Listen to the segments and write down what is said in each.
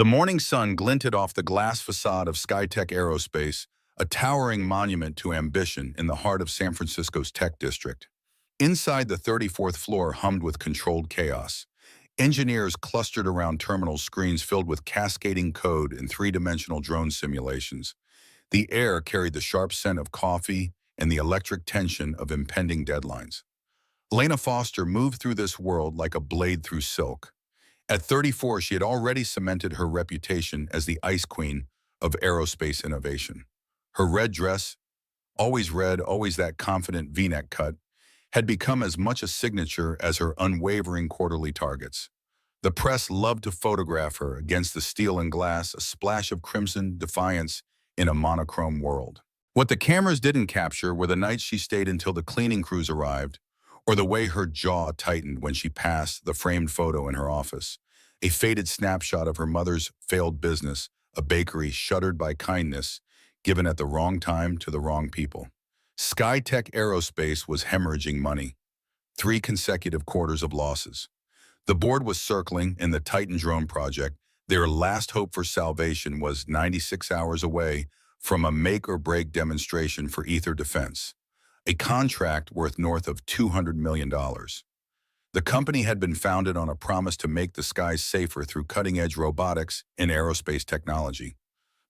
The morning sun glinted off the glass facade of Skytech Aerospace, a towering monument to ambition in the heart of San Francisco's tech district. Inside, the 34th floor hummed with controlled chaos. Engineers clustered around terminal screens filled with cascading code and three-dimensional drone simulations. The air carried the sharp scent of coffee and the electric tension of impending deadlines. Lena Foster moved through this world like a blade through silk. At 34, she had already cemented her reputation as the ice queen of aerospace innovation. Her red dress, always red, always that confident V-neck cut, had become as much a signature as her unwavering quarterly targets. The press loved to photograph her against the steel and glass, a splash of crimson defiance in a monochrome world. What the cameras didn't capture were the nights she stayed until the cleaning crews arrived, or the way her jaw tightened when she passed the framed photo in her office, a faded snapshot of her mother's failed business, a bakery shuttered by kindness, given at the wrong time to the wrong people. Skytech Aerospace was hemorrhaging money. 3 consecutive quarters of losses. The board was circling in the Titan drone project. Their last hope for salvation was 96 hours away from a make-or-break demonstration for Ether Defense, a contract worth north of $200 million. The company had been founded on a promise to make the skies safer through cutting-edge robotics and aerospace technology.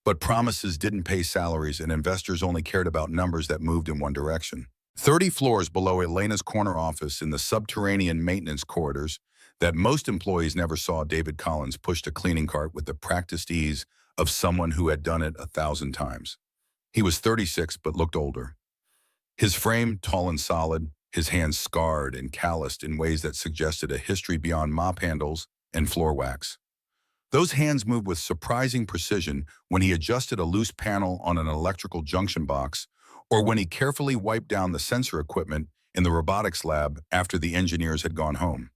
But promises didn't pay salaries, and investors only cared about numbers that moved in one direction. 30 floors below Elena's corner office in the subterranean maintenance corridors that most employees never saw, David Collins pushed a cleaning cart with the practiced ease of someone who had done it 1,000 times. He was 36 but looked older. His frame tall and solid, his hands scarred and calloused in ways that suggested a history beyond mop handles and floor wax. Those hands moved with surprising precision when he adjusted a loose panel on an electrical junction box, or when he carefully wiped down the sensor equipment in the robotics lab after the engineers had gone home.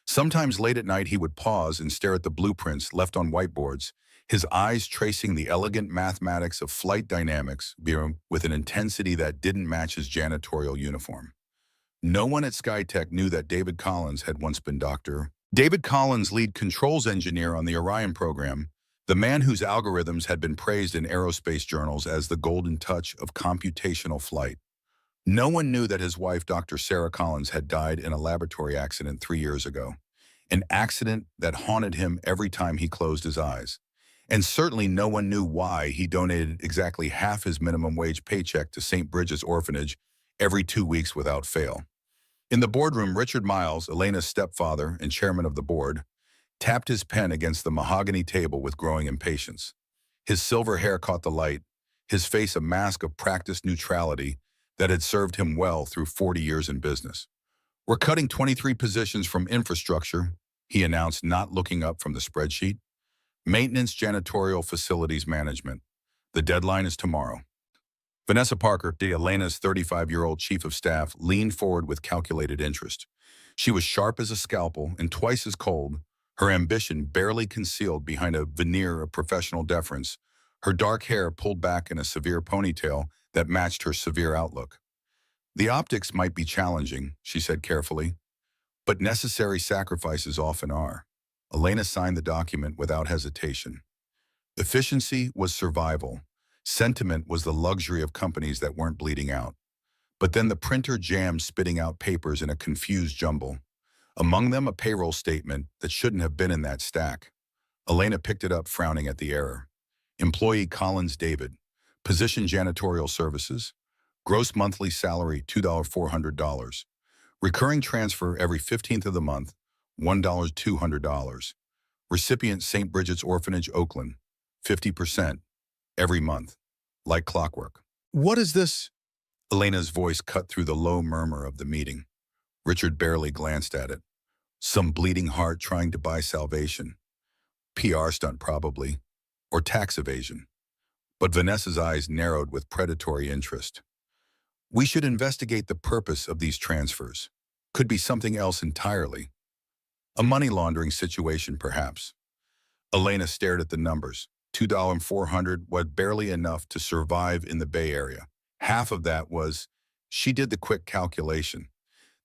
Sometimes late at night he would pause and stare at the blueprints left on whiteboards, his eyes tracing the elegant mathematics of flight dynamics with an intensity that didn't match his janitorial uniform. No one at Skytech knew that David Collins had once been Dr. David Collins, lead controls engineer on the Orion program, the man whose algorithms had been praised in aerospace journals as the golden touch of computational flight. No one knew that his wife, Dr. Sarah Collins, had died in a laboratory accident 3 years ago, an accident that haunted him every time he closed his eyes. And certainly no one knew why he donated exactly half his minimum wage paycheck to St. Bridget's Orphanage every 2 weeks without fail. In the boardroom, Richard Miles, Elena's stepfather and chairman of the board, tapped his pen against the mahogany table with growing impatience. His silver hair caught the light, his face a mask of practiced neutrality that had served him well through 40 years in business. "We're cutting 23 positions from infrastructure," he announced, not looking up from the spreadsheet. "Maintenance, janitorial, facilities management. The deadline is tomorrow." Vanessa Parker, Elena's 35-year-old chief of staff, leaned forward with calculated interest. She was sharp as a scalpel and twice as cold, her ambition barely concealed behind a veneer of professional deference, her dark hair pulled back in a severe ponytail that matched her severe outlook. "The optics might be challenging," she said carefully, "but necessary sacrifices often are." Elena signed the document without hesitation. Efficiency was survival. Sentiment was the luxury of companies that weren't bleeding out. But then the printer jammed, spitting out papers in a confused jumble. Among them, a payroll statement that shouldn't have been in that stack. Elena picked it up, frowning at the error. Employee Collins David. Position janitorial services. Gross monthly salary $2,400. Recurring transfer every 15th of the month, $1,200. Recipient St. Bridget's Orphanage, Oakland. 50%. Every month. Like clockwork. "What is this?" Elena's voice cut through the low murmur of the meeting. Richard barely glanced at it. Some bleeding heart trying to buy salvation. PR stunt probably. Or tax evasion. But Vanessa's eyes narrowed with predatory interest. "We should investigate the purpose of these transfers. Could be something else entirely. A money laundering situation, perhaps." Elena stared at the numbers. $2,400 was barely enough to survive in the Bay Area. Half of that was, she did the quick calculation,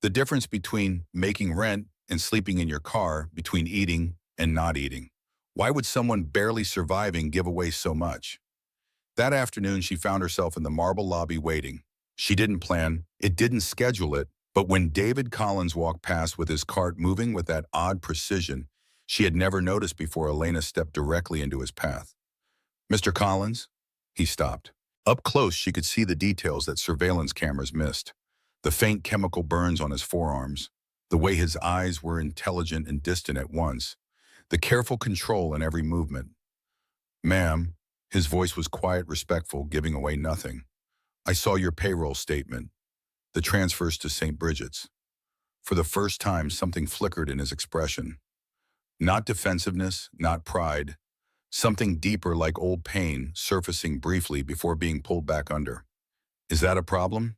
the difference between making rent and sleeping in your car, between eating and not eating. Why would someone barely surviving give away so much? That afternoon, she found herself in the marble lobby waiting. She didn't plan, it didn't schedule it, but when David Collins walked past with his cart moving with that odd precision she had never noticed before, Elena stepped directly into his path. "Mr. Collins?" He stopped. Up close, she could see the details that surveillance cameras missed. The faint chemical burns on his forearms, the way his eyes were intelligent and distant at once, the careful control in every movement. "Ma'am," his voice was quiet, respectful, giving away nothing. "I saw your payroll statement, the transfers to St. Bridget's." For the first time, something flickered in his expression. Not defensiveness, not pride. Something deeper, like old pain, surfacing briefly before being pulled back under. "Is that a problem?"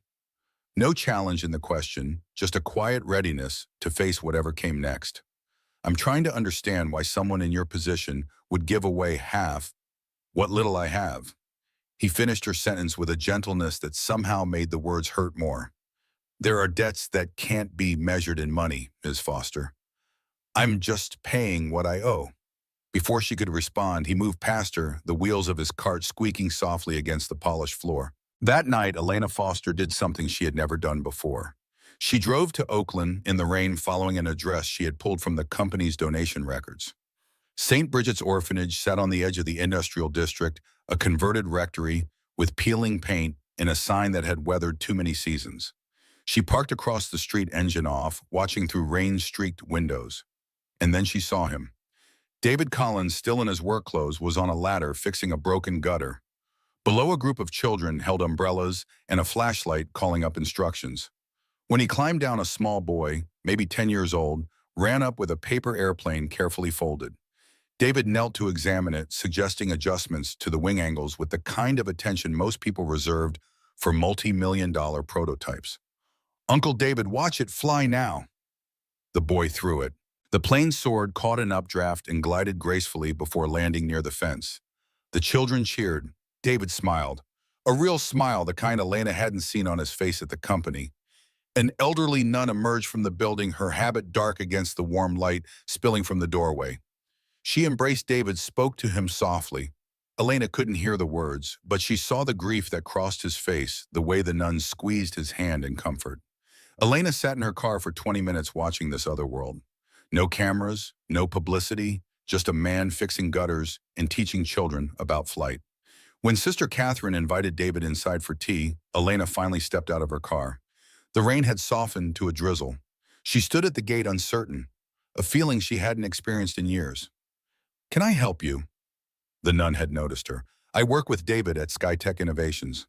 No challenge in the question, just a quiet readiness to face whatever came next. "I'm trying to understand why someone in your position would give away half what little I have." He finished her sentence with a gentleness that somehow made the words hurt more. "There are debts that can't be measured in money, Ms. Foster. I'm just paying what I owe." Before she could respond, he moved past her, the wheels of his cart squeaking softly against the polished floor. That night, Elena Foster did something she had never done before. She drove to Oakland in the rain, following an address she had pulled from the company's donation records. St. Bridget's Orphanage sat on the edge of the industrial district, a converted rectory with peeling paint and a sign that had weathered too many seasons. She parked across the street, engine off, watching through rain-streaked windows. And then she saw him. David Collins, still in his work clothes, was on a ladder fixing a broken gutter. Below, a group of children held umbrellas and a flashlight calling up instructions. When he climbed down, a small boy, maybe 10 years old, ran up with a paper airplane carefully folded. David knelt to examine it, suggesting adjustments to the wing angles with the kind of attention most people reserved for multi-million-dollar prototypes. "Uncle David, watch it fly now." The boy threw it. The plane soared, caught an updraft, and glided gracefully before landing near the fence. The children cheered. David smiled. A real smile, the kind Elena hadn't seen on his face at the company. An elderly nun emerged from the building, her habit dark against the warm light spilling from the doorway. She embraced David, spoke to him softly. Elena couldn't hear the words, but she saw the grief that crossed his face, the way the nun squeezed his hand in comfort. Elena sat in her car for 20 minutes watching this other world. No cameras, no publicity, just a man fixing gutters and teaching children about flight. When Sister Catherine invited David inside for tea, Elena finally stepped out of her car. The rain had softened to a drizzle. She stood at the gate, uncertain, a feeling she hadn't experienced in years. "Can I help you?" The nun had noticed her. "I work with David at SkyTech Innovations."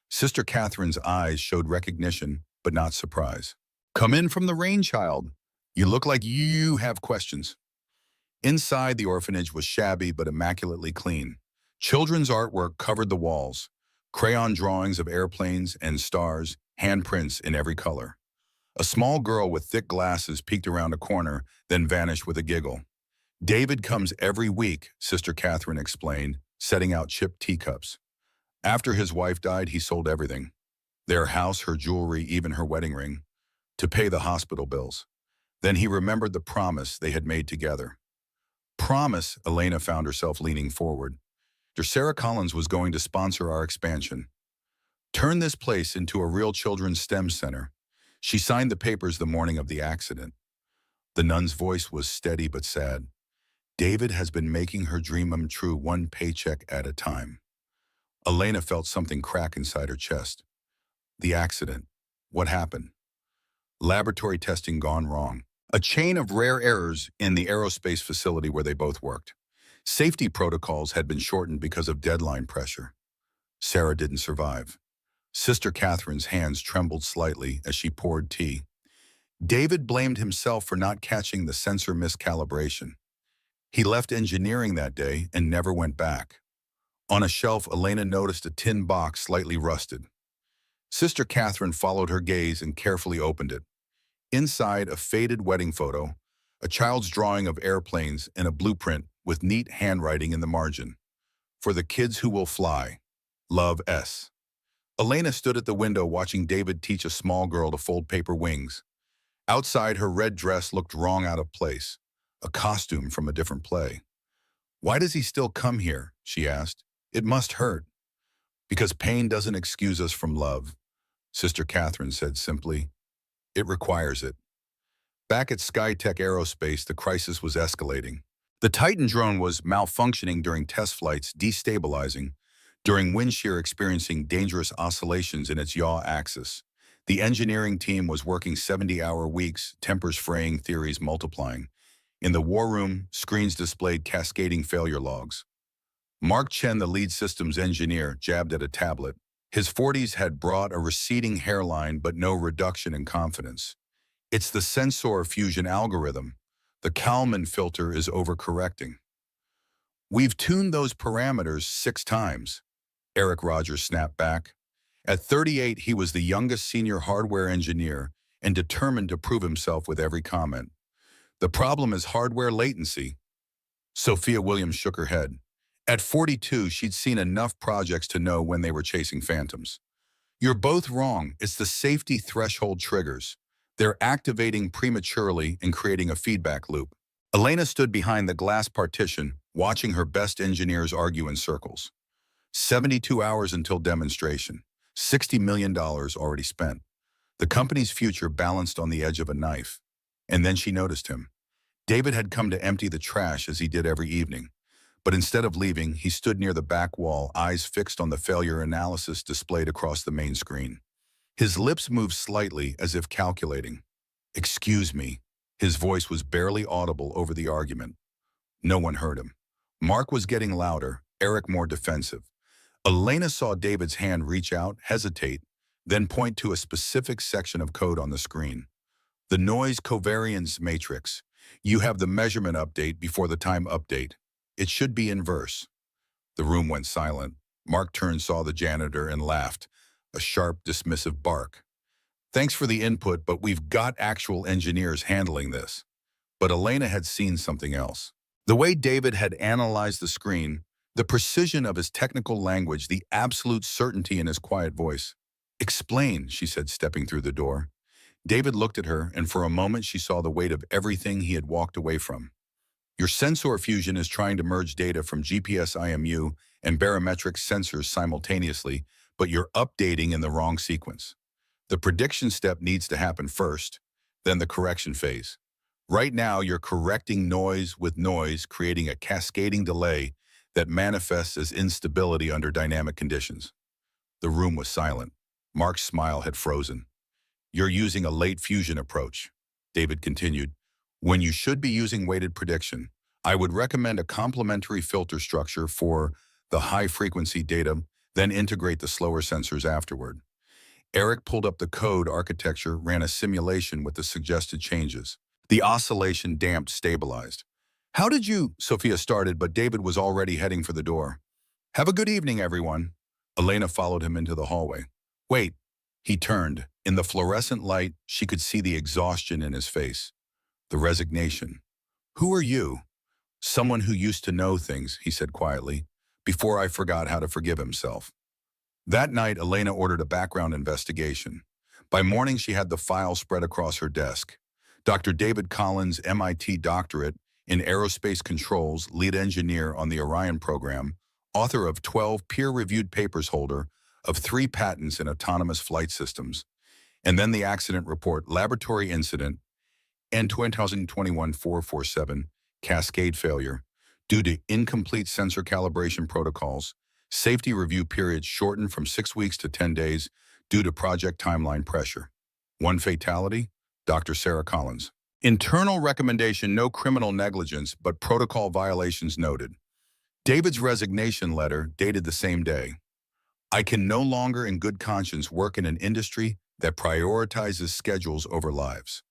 Sister Catherine's eyes showed recognition, but not surprise. "Come in from the rain, child. You look like you have questions." Inside, the orphanage was shabby but immaculately clean. Children's artwork covered the walls, crayon drawings of airplanes and stars, handprints in every color. A small girl with thick glasses peeked around a corner, then vanished with a giggle. "David comes every week," Sister Catherine explained, setting out chipped teacups. "After his wife died, he sold everything. Their house, her jewelry, even her wedding ring, to pay the hospital bills. Then he remembered the promise they had made together." Promise, Elena found herself leaning forward. Sarah Collins was going to sponsor our expansion. Turn this place into a real children's STEM center. She signed the papers the morning of the accident. The nun's voice was steady but sad. "David has been making her dream come true, one paycheck at a time." Elena felt something crack inside her chest. The accident. What happened? Laboratory testing gone wrong. A chain of rare errors in the aerospace facility where they both worked. Safety protocols had been shortened because of deadline pressure. Sarah didn't survive. Sister Catherine's hands trembled slightly as she poured tea. David blamed himself for not catching the sensor miscalibration. He left engineering that day and never went back. On a shelf, Elena noticed a tin box slightly rusted. Sister Catherine followed her gaze and carefully opened it. Inside, a faded wedding photo, a child's drawing of airplanes, and a blueprint with neat handwriting in the margin. "For the kids who will fly. Love, S." Elena stood at the window watching David teach a small girl to fold paper wings. Outside, her red dress looked wrong, out of place, a costume from a different play. Why does he still come here? She asked. It must hurt. Because pain doesn't excuse us from love, Sister Catherine said simply. It requires it. Back at SkyTech Aerospace, the crisis was escalating. The Titan drone was malfunctioning during test flights, destabilizing, during wind shear experiencing dangerous oscillations in its yaw axis. The engineering team was working 70-hour weeks, tempers fraying, theories multiplying. In the war room, screens displayed cascading failure logs. Mark Chen, the lead systems engineer, jabbed at a tablet. His 40s had brought a receding hairline but no reduction in confidence. It's the sensor fusion algorithm. The Kalman filter is overcorrecting. We've tuned those parameters 6 times, Eric Rogers snapped back. At 38, he was the youngest senior hardware engineer and determined to prove himself with every comment. The problem is hardware latency. Sophia Williams shook her head. At 42, she'd seen enough projects to know when they were chasing phantoms. You're both wrong. It's the safety threshold triggers. They're activating prematurely and creating a feedback loop. Elena stood behind the glass partition, watching her best engineers argue in circles. 72 hours until demonstration. $60 million already spent. The company's future balanced on the edge of a knife. And then she noticed him. David had come to empty the trash as he did every evening. But instead of leaving, he stood near the back wall, eyes fixed on the failure analysis displayed across the main screen. His lips moved slightly as if calculating. Excuse me. His voice was barely audible over the argument. No one heard him. Mark was getting louder, Eric more defensive. Elena saw David's hand reach out, hesitate, then point to a specific section of code on the screen. The noise covariance matrix. You have the measurement update before the time update. It should be inverse. The room went silent. Mark turned, saw the janitor, and laughed, a sharp, dismissive bark. Thanks for the input, but we've got actual engineers handling this. But Elena had seen something else. The way David had analyzed the screen, the precision of his technical language, the absolute certainty in his quiet voice. Explain, she said, stepping through the door. David looked at her, and for a moment she saw the weight of everything he had walked away from. Your sensor fusion is trying to merge data from GPS IMU and barometric sensors simultaneously, but you're updating in the wrong sequence. The prediction step needs to happen first, then the correction phase. Right now, you're correcting noise with noise, creating a cascading delay that manifests as instability under dynamic conditions. The room was silent. Mark's smile had frozen. You're using a late fusion approach, David continued, when you should be using weighted prediction. I would recommend a complementary filter structure for the high-frequency data, then integrate the slower sensors afterward. Eric pulled up the code architecture, ran a simulation with the suggested changes. The oscillation damped, stabilized. How did you? Sophia started, but David was already heading for the door. Have a good evening, everyone. Elena followed him into the hallway. Wait. He turned. In the fluorescent light, she could see the exhaustion in his face. The resignation. Who are you? Someone who used to know things, he said quietly, before I forgot how to forgive himself. That night, Elena ordered a background investigation. By morning, she had the file spread across her desk. Dr. David Collins, MIT doctorate in aerospace controls, lead engineer on the Orion program, author of 12 peer-reviewed papers, holder of 3 patents in autonomous flight systems. And then the accident report, laboratory incident, and 2021-447, cascade failure, due to incomplete sensor calibration protocols, safety review periods shortened from 6 weeks to 10 days due to project timeline pressure. One fatality, Dr. Sarah Collins. Internal recommendation, no criminal negligence, but protocol violations noted. David's resignation letter, dated the same day. I can no longer in good conscience work in an industry that prioritizes schedules over lives.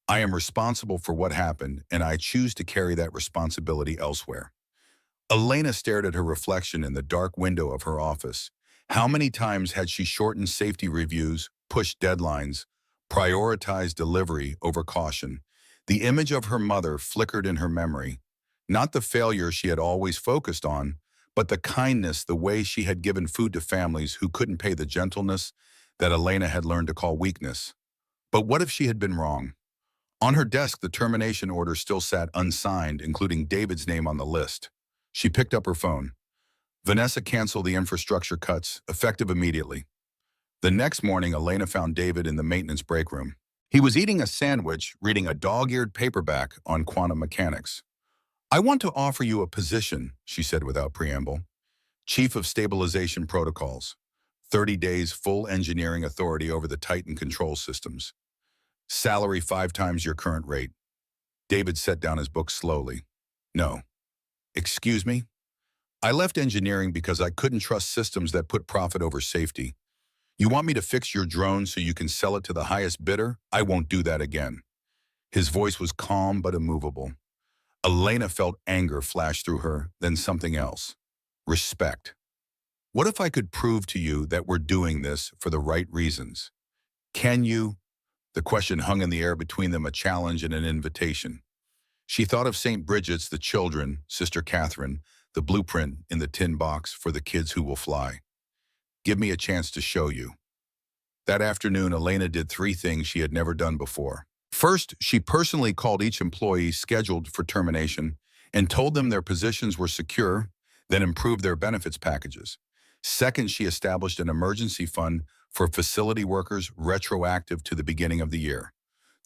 I am responsible for what happened, and I choose to carry that responsibility elsewhere. Elena stared at her reflection in the dark window of her office. How many times had she shortened safety reviews, pushed deadlines, prioritized delivery over caution? The image of her mother flickered in her memory. Not the failure she had always focused on, but the kindness, the way she had given food to families who couldn't pay, the gentleness that Elena had learned to call weakness. But what if she had been wrong? On her desk, the termination order still sat unsigned, including David's name on the list. She picked up her phone. Vanessa canceled the infrastructure cuts, effective immediately. The next morning, Elena found David in the maintenance break room. He was eating a sandwich, reading a dog-eared paperback on quantum mechanics. "I want to offer you a position," she said without preamble. "Chief of Stabilization Protocols. 30 days full engineering authority over the Titan control systems. Salary 5 times your current rate." David set down his book slowly. "No. Excuse me? I left engineering because I couldn't trust systems that put profit over safety. You want me to fix your drone so you can sell it to the highest bidder? I won't do that again." His voice was calm but immovable. Elena felt anger flash through her, then something else. Respect. "What if I could prove to you that we're doing this for the right reasons? Can you?" The question hung in the air between them, a challenge and an invitation. She thought of St. Bridget's, the children, Sister Catherine, the blueprint in the tin box for the kids who will fly. "Give me a chance to show you." That afternoon, Elena did 3 things she had never done before. First, she personally called each employee scheduled for termination and told them their positions were secure, then improved their benefits packages. Second, she established an emergency fund for facility workers retroactive to the beginning of the year.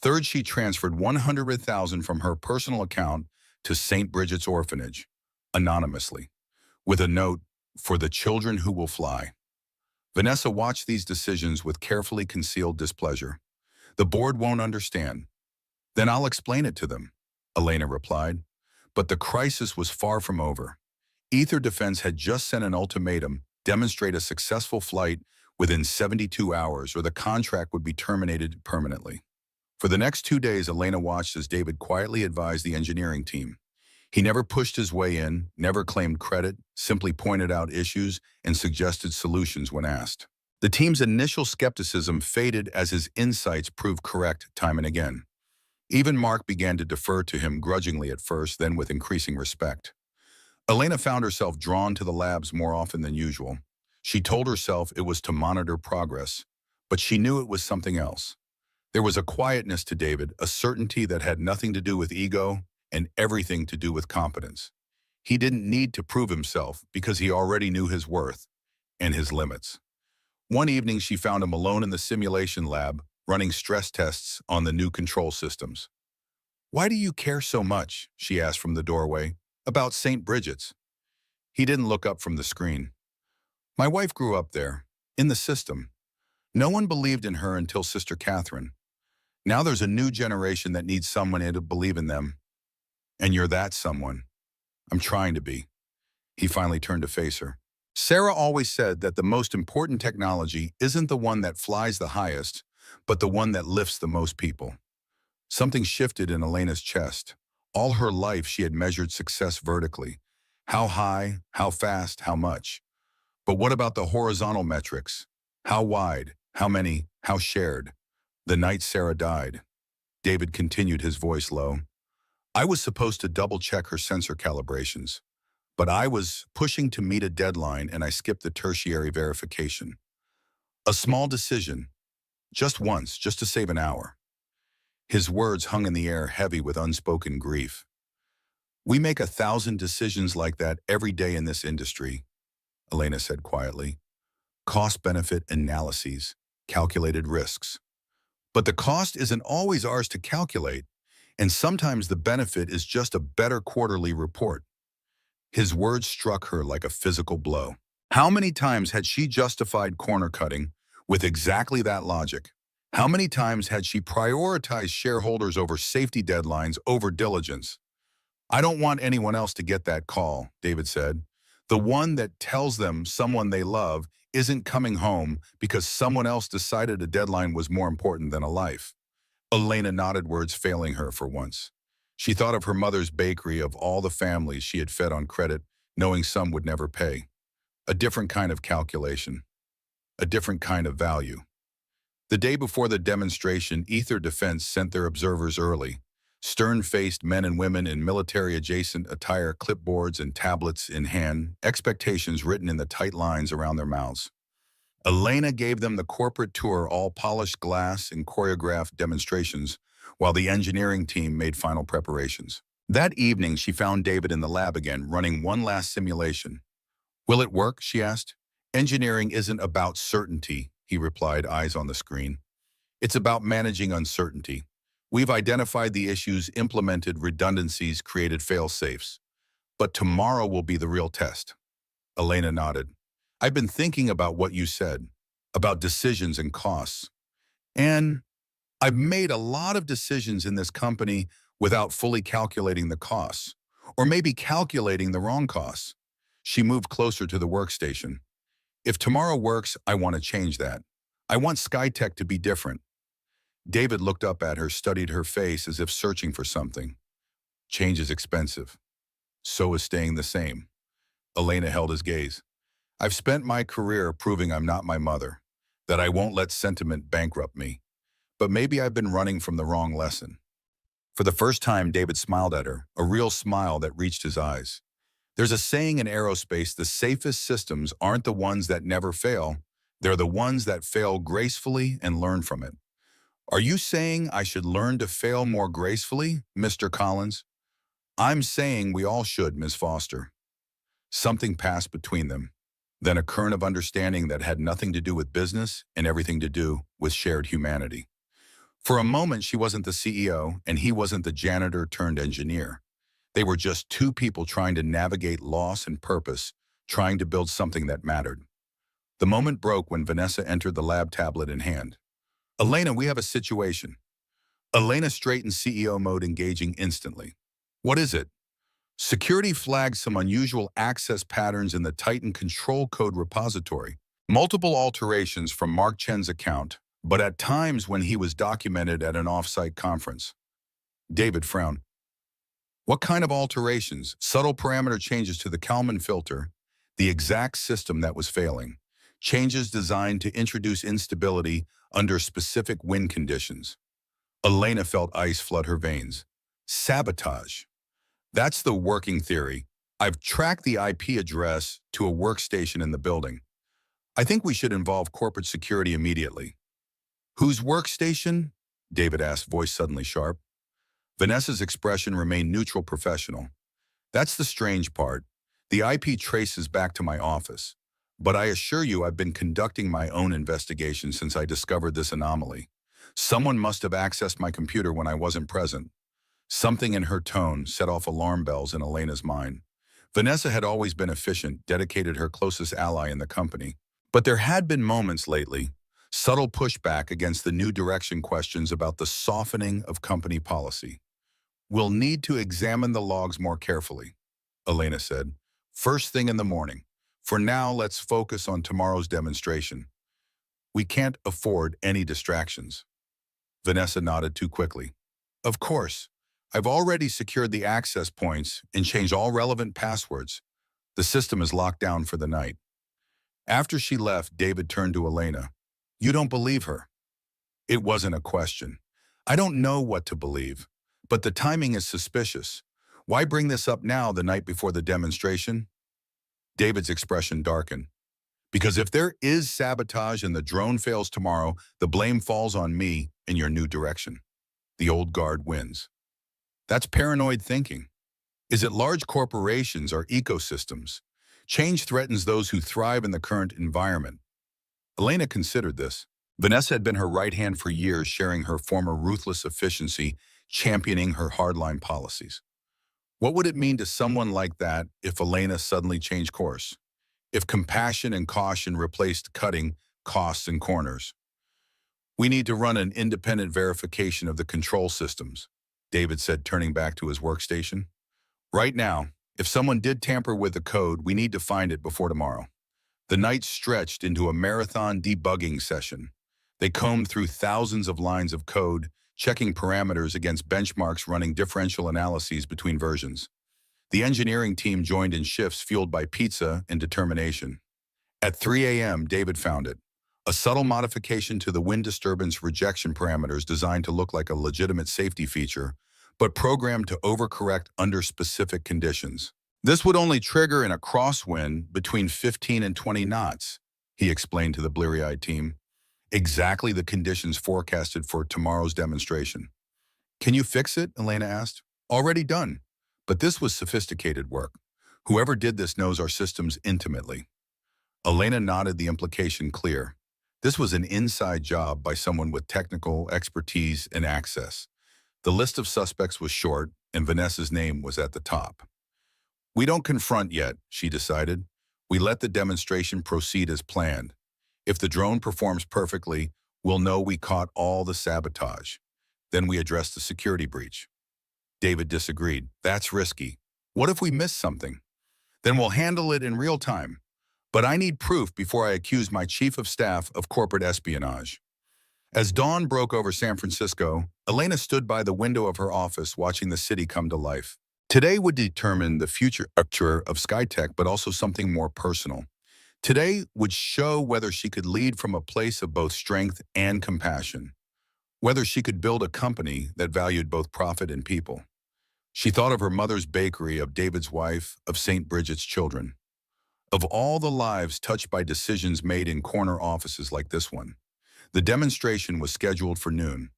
Third, she transferred 100,000 from her personal account to St. Bridget's orphanage, anonymously, with a note, "For the children who will fly." Vanessa watched these decisions with carefully concealed displeasure. "The board won't understand." "Then I'll explain it to them," Elena replied. But the crisis was far from over. Ether Defense had just sent an ultimatum: demonstrate a successful flight within 72 hours or the contract would be terminated permanently. For the next 2 days, Elena watched as David quietly advised the engineering team. He never pushed his way in, never claimed credit, simply pointed out issues and suggested solutions when asked. The team's initial skepticism faded as his insights proved correct time and again. Even Mark began to defer to him grudgingly at first, then with increasing respect. Elena found herself drawn to the labs more often than usual. She told herself it was to monitor progress, but she knew it was something else. There was a quietness to David, a certainty that had nothing to do with ego and everything to do with competence. He didn't need to prove himself because he already knew his worth and his limits. One evening, she found him alone in the simulation lab, running stress tests on the new control systems. "Why do you care so much," she asked from the doorway, "about St. Bridget's?" He didn't look up from the screen. "My wife grew up there, in the system. No one believed in her until Sister Catherine. Now there's a new generation that needs someone to believe in them. And you're that someone. I'm trying to be." He finally turned to face her. "Sarah always said that the most important technology isn't the one that flies the highest, but the one that lifts the most people." Something shifted in Elena's chest. All her life, she had measured success vertically. How high, how fast, how much. But what about the horizontal metrics? How wide, how many, how shared? The night Sarah died, David continued, his voice low, I was supposed to double-check her sensor calibrations, but I was pushing to meet a deadline and I skipped the tertiary verification. A small decision, just once, just to save an hour. His words hung in the air, heavy with unspoken grief. "We make 1,000 decisions like that every day in this industry," Elena said quietly. "Cost-benefit analyses, calculated risks. But the cost isn't always ours to calculate, and sometimes the benefit is just a better quarterly report." His words struck her like a physical blow. How many times had she justified corner cutting with exactly that logic? How many times had she prioritized shareholders over safety deadlines over diligence? "I don't want anyone else to get that call," David said. "The one that tells them someone they love isn't coming home because someone else decided a deadline was more important than a life." Elena nodded, words failing her for once. She thought of her mother's bakery, of all the families she had fed on credit, knowing some would never pay. A different kind of calculation. A different kind of value. The day before the demonstration, Ether Defense sent their observers early. Stern-faced men and women in military-adjacent attire, clipboards and tablets in hand, expectations written in the tight lines around their mouths. Elena gave them the corporate tour, all polished glass and choreographed demonstrations, while the engineering team made final preparations. That evening, she found David in the lab again, running one last simulation. Will it work? She asked. Engineering isn't about certainty, he replied, eyes on the screen. It's about managing uncertainty. We've identified the issues, implemented redundancies, created fail-safes. But tomorrow will be the real test. Elena nodded. I've been thinking about what you said, about decisions and costs. And I've made a lot of decisions in this company without fully calculating the costs, or maybe calculating the wrong costs. She moved closer to the workstation. If tomorrow works, I want to change that. I want SkyTech to be different. David looked up at her, studied her face as if searching for something. Change is expensive. So is staying the same. Elena held his gaze. I've spent my career proving I'm not my mother, that I won't let sentiment bankrupt me. But maybe I've been running from the wrong lesson. For the first time, David smiled at her, a real smile that reached his eyes. There's a saying in aerospace, the safest systems aren't the ones that never fail. They're the ones that fail gracefully and learn from it. Are you saying I should learn to fail more gracefully, Mr. Collins? I'm saying we all should, Ms. Foster. Something passed between them, then a current of understanding that had nothing to do with business and everything to do with shared humanity. For a moment, she wasn't the CEO, and he wasn't the janitor turned engineer. They were just two people trying to navigate loss and purpose, trying to build something that mattered. The moment broke when Vanessa entered the lab, tablet in hand. Elena, we have a situation. Elena straightened, CEO mode, engaging instantly. What is it? Security flagged some unusual access patterns in the Titan control code repository. Multiple alterations from Mark Chen's account, but at times when he was documented at an off-site conference. David frowned. What kind of alterations? Subtle parameter changes to the Kalman filter, the exact system that was failing. Changes designed to introduce instability under specific wind conditions. Elena felt ice flood her veins. Sabotage. That's the working theory. I've tracked the IP address to a workstation in the building. I think we should involve corporate security immediately. Whose workstation? David asked, voice suddenly sharp. Vanessa's expression remained neutral, professional. That's the strange part. The IP traces back to my office. But I assure you I've been conducting my own investigation since I discovered this anomaly. Someone must have accessed my computer when I wasn't present. Something in her tone set off alarm bells in Elena's mind. Vanessa had always been efficient, dedicated, her closest ally in the company. But there had been moments lately, subtle pushback against the new direction, questions about the softening of company policy. We'll need to examine the logs more carefully, Elena said. First thing in the morning. For now, let's focus on tomorrow's demonstration. We can't afford any distractions. Vanessa nodded too quickly. Of course. I've already secured the access points and changed all relevant passwords. The system is locked down for the night. After she left, David turned to Elena. You don't believe her? It wasn't a question. I don't know what to believe, but the timing is suspicious. Why bring this up now, the night before the demonstration? David's expression darkened. Because if there is sabotage and the drone fails tomorrow, the blame falls on me and your new direction. The old guard wins. That's paranoid thinking. Is it large corporations or ecosystems? Change threatens those who thrive in the current environment. Elena considered this. Vanessa had been her right hand for years, sharing her former ruthless efficiency, championing her hardline policies. What would it mean to someone like that if Elena suddenly changed course? If compassion and caution replaced cutting costs and corners? We need to run an independent verification of the control systems, David said, turning back to his workstation. Right now, if someone did tamper with the code, we need to find it before tomorrow. The night stretched into a marathon debugging session. They combed through thousands of lines of code, checking parameters against benchmarks, running differential analyses between versions. The engineering team joined in shifts fueled by pizza and determination. At 3 a.m., David found it. A subtle modification to the wind disturbance rejection parameters designed to look like a legitimate safety feature, but programmed to overcorrect under specific conditions. This would only trigger in a crosswind between 15 and 20 knots, he explained to the bleary-eyed team. Exactly the conditions forecasted for tomorrow's demonstration. Can you fix it? Elena asked. Already done. But this was sophisticated work. Whoever did this knows our systems intimately. Elena nodded, the implication clear. This was an inside job by someone with technical expertise and access. The list of suspects was short, and Vanessa's name was at the top. We don't confront yet, she decided. We let the demonstration proceed as planned. If the drone performs perfectly, we'll know we caught all the sabotage. Then we address the security breach. David disagreed. That's risky. What if we miss something? Then we'll handle it in real time. But I need proof before I accuse my chief of staff of corporate espionage. As dawn broke over San Francisco, Elena stood by the window of her office watching the city come to life. Today would determine the future of SkyTech, but also something more personal. Today would show whether she could lead from a place of both strength and compassion, whether she could build a company that valued both profit and people. She thought of her mother's bakery, of David's wife, of St. Bridget's children, of all the lives touched by decisions made in corner offices like this one. The demonstration was scheduled for noon.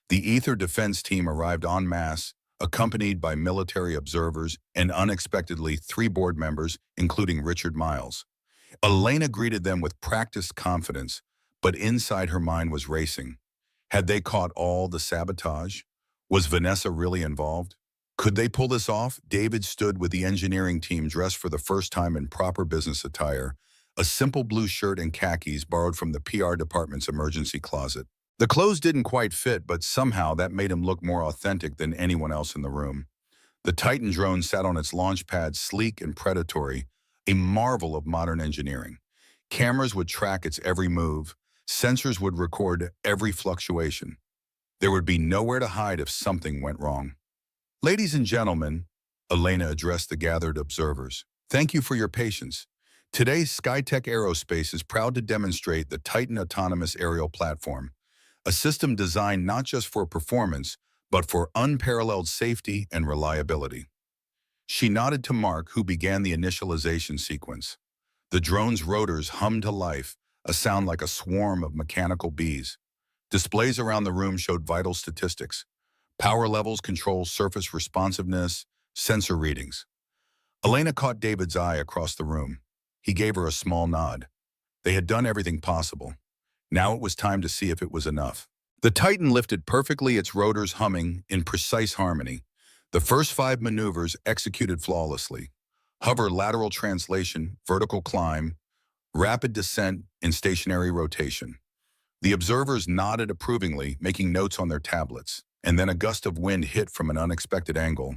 The Ether defense team arrived en masse, accompanied by military observers and unexpectedly 3 board members, including Richard Miles. Elena greeted them with practiced confidence, but inside her mind was racing. Had they caught all the sabotage? Was Vanessa really involved? Could they pull this off? David stood with the engineering team dressed for the first time in proper business attire, a simple blue shirt and khakis borrowed from the PR department's emergency closet. The clothes didn't quite fit, but somehow that made him look more authentic than anyone else in the room. The Titan drone sat on its launch pad, sleek and predatory, a marvel of modern engineering. Cameras would track its every move. Sensors would record every fluctuation. There would be nowhere to hide if something went wrong. Ladies and gentlemen, Elena addressed the gathered observers. Thank you for your patience. Today, SkyTech Aerospace is proud to demonstrate the Titan Autonomous Aerial Platform, a system designed not just for performance, but for unparalleled safety and reliability. She nodded to Mark, who began the initialization sequence. The drone's rotors hummed to life, a sound like a swarm of mechanical bees. Displays around the room showed vital statistics: power levels, control surface responsiveness, sensor readings. Elena caught David's eye across the room. He gave her a small nod. They had done everything possible. Now it was time to see if it was enough. The Titan lifted perfectly, its rotors humming in precise harmony. The first 5 maneuvers executed flawlessly: hover, lateral translation, vertical climb, rapid descent, and stationary rotation. The observers nodded approvingly, making notes on their tablets, and then a gust of wind hit from an unexpected angle.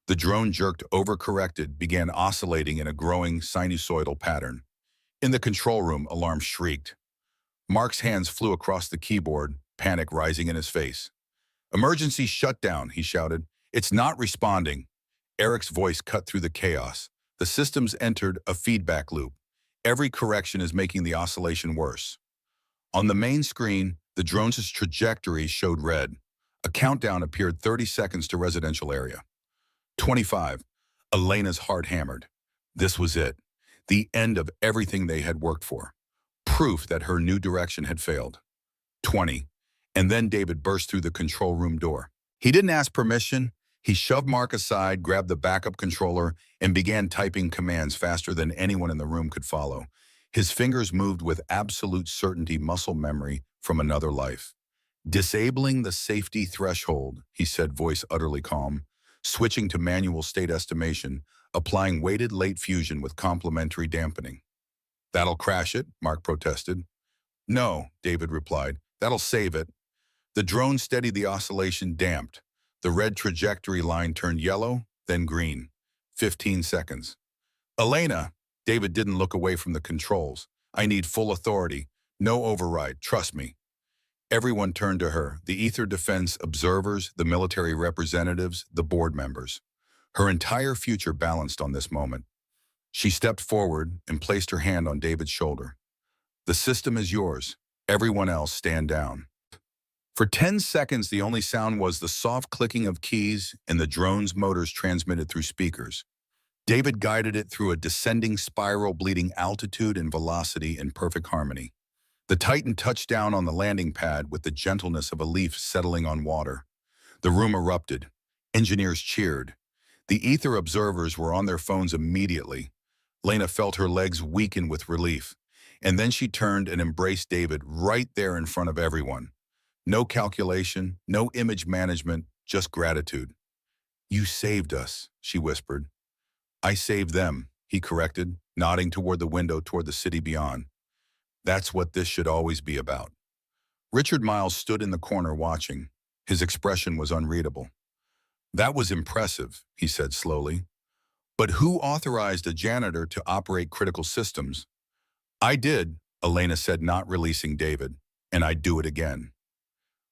The drone jerked, overcorrected, began oscillating in a growing sinusoidal pattern. In the control room, alarm shrieked. Mark's hands flew across the keyboard, panic rising in his face. "Emergency shutdown," he shouted. "It's not responding." Eric's voice cut through the chaos. The systems entered a feedback loop. Every correction is making the oscillation worse. On the main screen, the drone's trajectory showed red. A countdown appeared: 30 seconds to residential area. 25. Elena's heart hammered. This was it. The end of everything they had worked for. Proof that her new direction had failed. 20. And then David burst through the control room door. He didn't ask permission. He shoved Mark aside, grabbed the backup controller, and began typing commands faster than anyone in the room could follow. His fingers moved with absolute certainty, muscle memory from another life. "Disabling the safety threshold," he said, voice utterly calm. Switching to manual state estimation, applying weighted late fusion with complementary dampening. "That'll crash it," Mark protested. "No," David replied. "That'll save it." The drone steadied the oscillation, damped. The red trajectory line turned yellow, then green. 15 seconds. "Elena," David didn't look away from the controls. "I need full authority. No override. Trust me." Everyone turned to her: the Ether defense observers, the military representatives, the board members. Her entire future balanced on this moment. She stepped forward and placed her hand on David's shoulder. "The system is yours. Everyone else, stand down." For 10 seconds, the only sound was the soft clicking of keys and the drone's motors transmitted through speakers. David guided it through a descending spiral, bleeding altitude and velocity in perfect harmony. The Titan touched down on the landing pad with the gentleness of a leaf settling on water. The room erupted. Engineers cheered. The ether observers were on their phones immediately. Lena felt her legs weaken with relief, and then she turned and embraced David right there in front of everyone. No calculation, no image management, just gratitude. "You saved us," she whispered. "I saved them," he corrected, nodding toward the window toward the city beyond. "That's what this should always be about." Richard Miles stood in the corner watching. His expression was unreadable. "That was impressive," he said slowly. "But who authorized a janitor to operate critical systems?" "I did," Elena said, not releasing David. "And I'd do it again."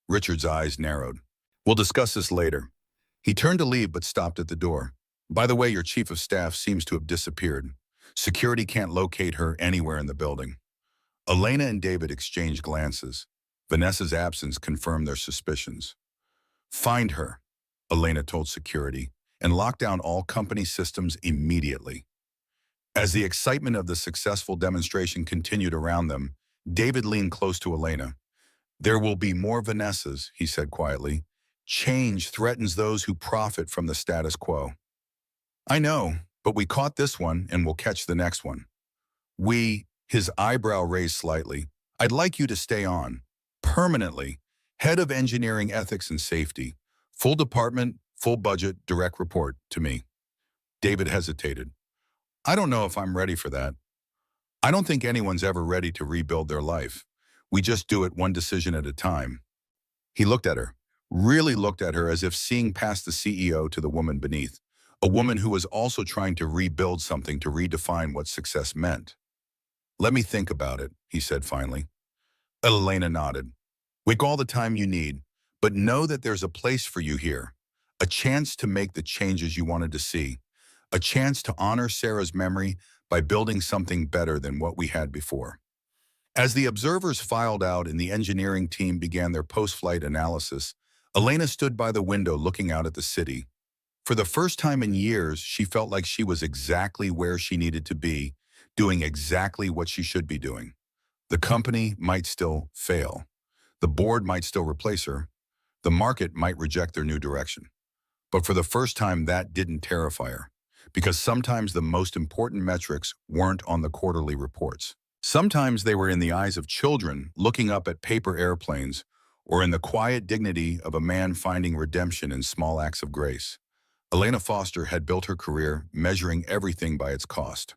Richard's eyes narrowed. "We'll discuss this later." He turned to leave but stopped at the door. "By the way, your chief of staff seems to have disappeared. Security can't locate her anywhere in the building." Elena and David exchanged glances. Vanessa's absence confirmed their suspicions. "Find her," Elena told security, "and lock down all company systems immediately." As the excitement of the successful demonstration continued around them, David leaned close to Elena. "There will be more Vanessas," he said quietly. "Change threatens those who profit from the status quo." "I know, but we caught this one and we'll catch the next one." His eyebrow raised slightly. "I'd like you to stay on. Permanently. Head of Engineering Ethics and Safety. Full department, full budget, direct report to me." David hesitated. "I don't know if I'm ready for that." "I don't think anyone's ever ready to rebuild their life. We just do it one decision at a time." He looked at her, really looked at her as if seeing past the CEO to the woman beneath, a woman who was also trying to rebuild something to redefine what success meant. "Let me think about it," he said finally. Elena nodded. "Take all the time you need, but know that there's a place for you here. A chance to make the changes you wanted to see. A chance to honor Sarah's memory by building something better than what we had before." As the observers filed out and the engineering team began their post-flight analysis, Elena stood by the window looking out at the city. For the first time in years, she felt like she was exactly where she needed to be, doing exactly what she should be doing. The company might still fail. The board might still replace her. The market might reject their new direction. But for the first time, that didn't terrify her, because sometimes the most important metrics weren't on the quarterly reports. Sometimes they were in the eyes of children looking up at paper airplanes, or in the quiet dignity of a man finding redemption in small acts of grace. Elena Foster had built her career measuring everything by its cost.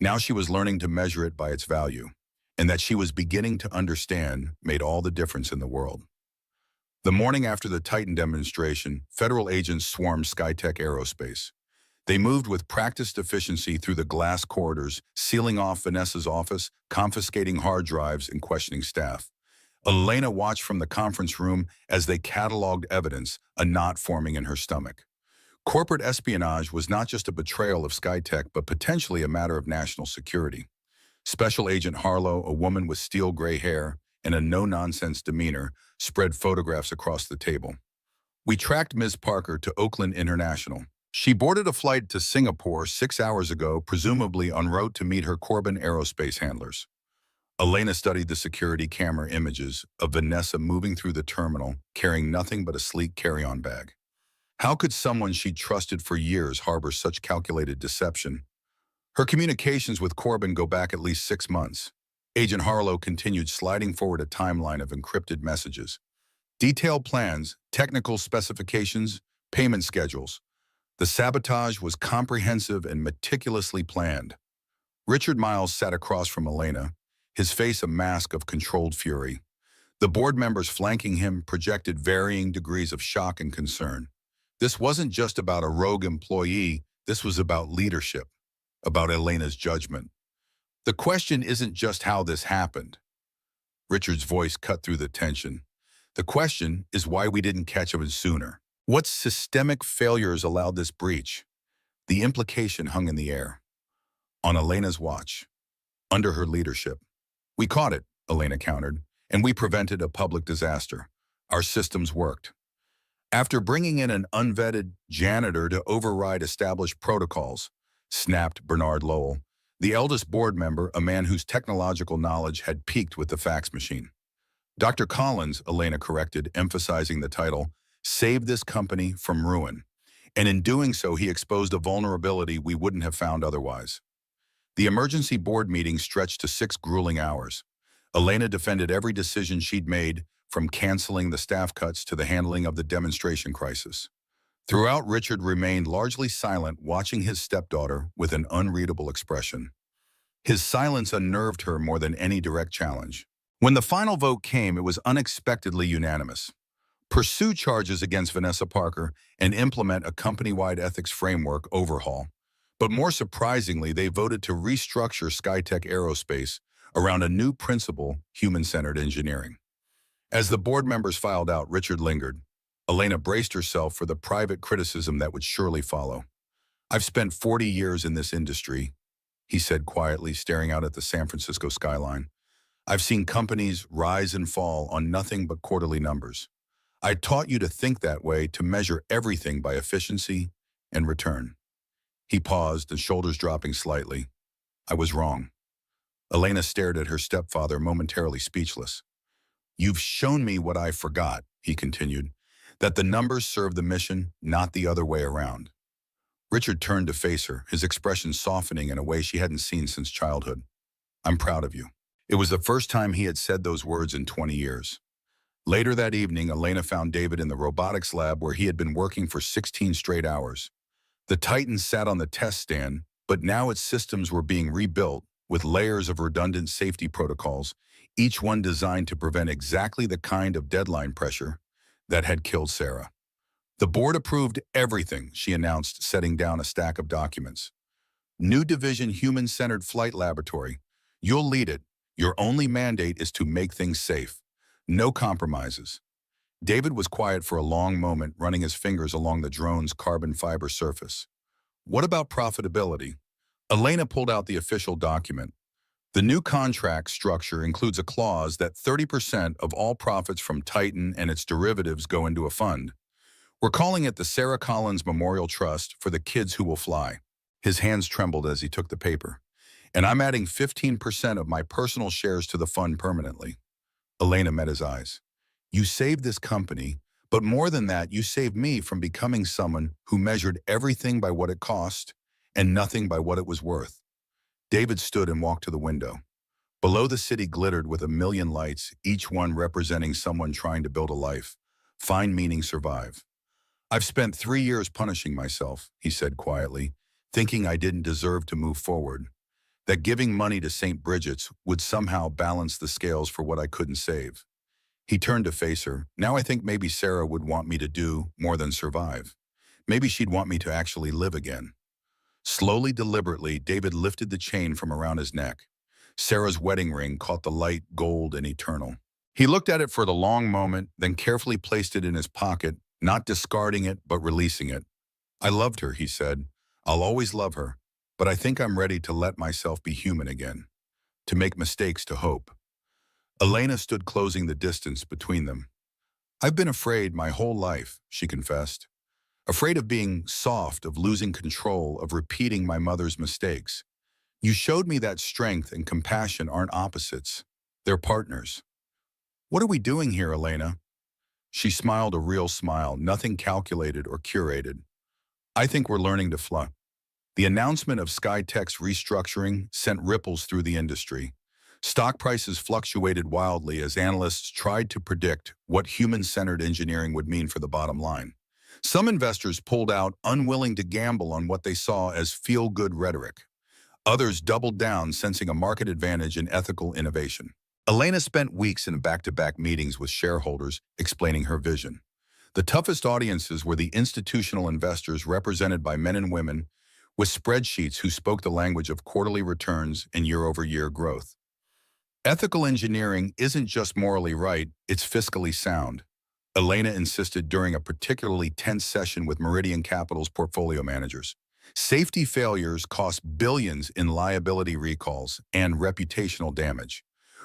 Now she was learning to measure it by its value, and that she was beginning to understand made all the difference in the world. The morning after the Titan demonstration, federal agents swarmed Skytech Aerospace. They moved with practiced efficiency through the glass corridors, sealing off Vanessa's office, confiscating hard drives, and questioning staff. Elena watched from the conference room as they cataloged evidence, a knot forming in her stomach. Corporate espionage was not just a betrayal of Skytech, but potentially a matter of national security. Special Agent Harlow, a woman with steel gray hair and a no-nonsense demeanor, spread photographs across the table. "We tracked Ms. Parker to Oakland International. She boarded a flight to Singapore 6 hours ago, presumably en route to meet her Corbin Aerospace handlers." Elena studied the security camera images of Vanessa moving through the terminal, carrying nothing but a sleek carry-on bag. How could someone she'd trusted for years harbor such calculated deception? Her communications with Corbin go back at least 6 months. Agent Harlow continued sliding forward a timeline of encrypted messages. Detailed plans, technical specifications, payment schedules. The sabotage was comprehensive and meticulously planned. Richard Miles sat across from Elena, his face a mask of controlled fury. The board members flanking him projected varying degrees of shock and concern. This wasn't just about a rogue employee, this was about leadership, about Elena's judgment. "The question isn't just how this happened." Richard's voice cut through the tension. "The question is why we didn't catch him sooner. What systemic failures allowed this breach?" The implication hung in the air. On Elena's watch, under her leadership. "We caught it," Elena countered, "and we prevented a public disaster. Our systems worked." "After bringing in an unvetted janitor to override established protocols," snapped Bernard Lowell, the eldest board member, a man whose technological knowledge had peaked with the fax machine. "Dr. Collins," Elena corrected, emphasizing the title, "saved this company from ruin. And in doing so, he exposed a vulnerability we wouldn't have found otherwise. The emergency board meeting stretched to 6 grueling hours. Elena defended every decision she'd made, from canceling the staff cuts to the handling of the demonstration crisis. Throughout, Richard remained largely silent, watching his stepdaughter with an unreadable expression. His silence unnerved her more than any direct challenge. When the final vote came, it was unexpectedly unanimous. Pursue charges against Vanessa Parker and implement a company-wide ethics framework overhaul. But more surprisingly, they voted to restructure Skytech Aerospace around a new principle: human-centered engineering. As the board members filed out, Richard lingered. Elena braced herself for the private criticism that would surely follow. "I've spent 40 years in this industry," he said quietly, staring out at the San Francisco skyline. "I've seen companies rise and fall on nothing but quarterly numbers. I taught you to think that way, to measure everything by efficiency and return." He paused, his shoulders dropping slightly. "I was wrong." Elena stared at her stepfather, momentarily speechless. "You've shown me what I forgot," he continued, "that the numbers serve the mission, not the other way around." Richard turned to face her, his expression softening in a way she hadn't seen since childhood. "I'm proud of you." It was the first time he had said those words in 20 years. Later that evening, Elena found David in the robotics lab where he had been working for 16 straight hours. The Titan sat on the test stand, but now its systems were being rebuilt with layers of redundant safety protocols, each one designed to prevent exactly the kind of deadline pressure that had killed Sarah. "The board approved everything," she announced, setting down a stack of documents. "New division, human-centered flight laboratory. You'll lead it. Your only mandate is to make things safe. No compromises." David was quiet for a long moment, running his fingers along the drone's carbon fiber surface. "What about profitability?" Elena pulled out the official document. "The new contract structure includes a clause that 30% of all profits from Titan and its derivatives go into a fund. We're calling it the Sarah Collins Memorial Trust for the kids who will fly." His hands trembled as he took the paper. "And I'm adding 15% of my personal shares to the fund permanently." Elena met his eyes. "You saved this company, but more than that, you saved me from becoming someone who measured everything by what it cost and nothing by what it was worth." David stood and walked to the window. Below, the city glittered with a million lights, each one representing someone trying to build a life, find meaning, survive. "I've spent 3 years punishing myself," he said quietly, "thinking I didn't deserve to move forward, that giving money to St. Bridget's would somehow balance the scales for what I couldn't save." He turned to face her. "Now I think maybe Sarah would want me to do more than survive. Maybe she'd want me to actually live again." Slowly, deliberately, David lifted the chain from around his neck. Sarah's wedding ring caught the light, gold and eternal. He looked at it for the long moment, then carefully placed it in his pocket, not discarding it, but releasing it. "I loved her," he said. "I'll always love her. But I think I'm ready to let myself be human again. To make mistakes, to hope." Elena stood, closing the distance between them. "I've been afraid my whole life," she confessed. "Afraid of being soft, of losing control, of repeating my mother's mistakes. You showed me that strength and compassion aren't opposites. They're partners." "What are we doing here, Elena?" She smiled, a real smile, nothing calculated or curated. "I think we're learning to fly." The announcement of Skytech's restructuring sent ripples through the industry. Stock prices fluctuated wildly as analysts tried to predict what human-centered engineering would mean for the bottom line. Some investors pulled out, unwilling to gamble on what they saw as feel-good rhetoric. Others doubled down, sensing a market advantage in ethical innovation. Elena spent weeks in back-to-back meetings with shareholders, explaining her vision. The toughest audiences were the institutional investors, represented by men and women with spreadsheets who spoke the language of quarterly returns and year-over-year growth. Ethical engineering isn't just morally right, it's fiscally sound, Elena insisted during a particularly tense session with Meridian Capital's portfolio managers. Safety failures cost billions in liability recalls and reputational damage.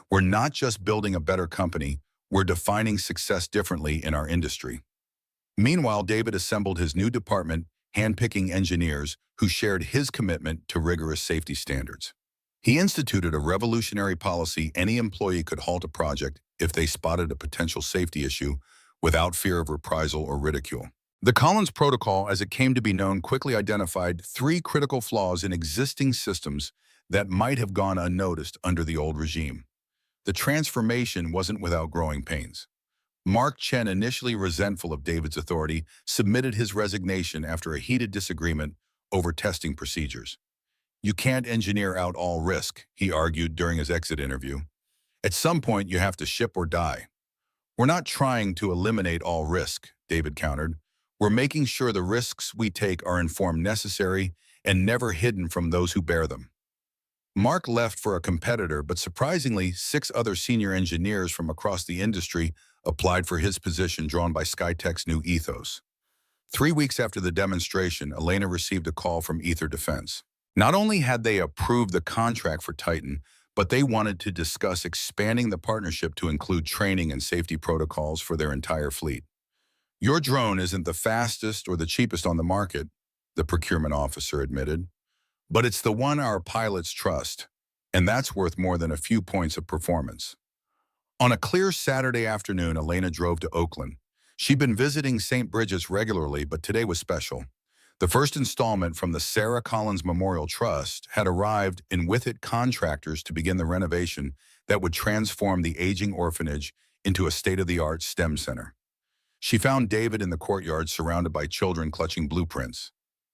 We're not just building a better company, we're defining success differently in our industry. Meanwhile, David assembled his new department, handpicking engineers who shared his commitment to rigorous safety standards. He instituted a revolutionary policy: any employee could halt a project if they spotted a potential safety issue without fear of reprisal or ridicule. The Collins Protocol, as it came to be known, quickly identified three critical flaws in existing systems that might have gone unnoticed under the old regime. The transformation wasn't without growing pains. Mark Chen, initially resentful of David's authority, submitted his resignation after a heated disagreement over testing procedures. "You can't engineer out all risk," he argued during his exit interview. "At some point, you have to ship or die." "We're not trying to eliminate all risk," David countered. "We're making sure the risks we take are informed, necessary, and never hidden from those who bear them." Mark left for a competitor, but surprisingly, 6 other senior engineers from across the industry applied for his position, drawn by Skytech's new ethos. 3 weeks after the demonstration, Elena received a call from Ether Defense. Not only had they approved the contract for Titan, but they wanted to discuss expanding the partnership to include training and safety protocols for their entire fleet. "Your drone isn't the fastest or the cheapest on the market," the procurement officer admitted, "but it's the one our pilots trust, and that's worth more than a few points of performance." On a clear Saturday afternoon, Elena drove to Oakland. She'd been visiting St. Bridget's regularly, but today was special. The first installment from the Sarah Collins Memorial Trust had arrived, and with it contractors to begin the renovation that would transform the aging orphanage into a state-of-the-art STEM center. She found David in the courtyard, surrounded by children clutching blueprints.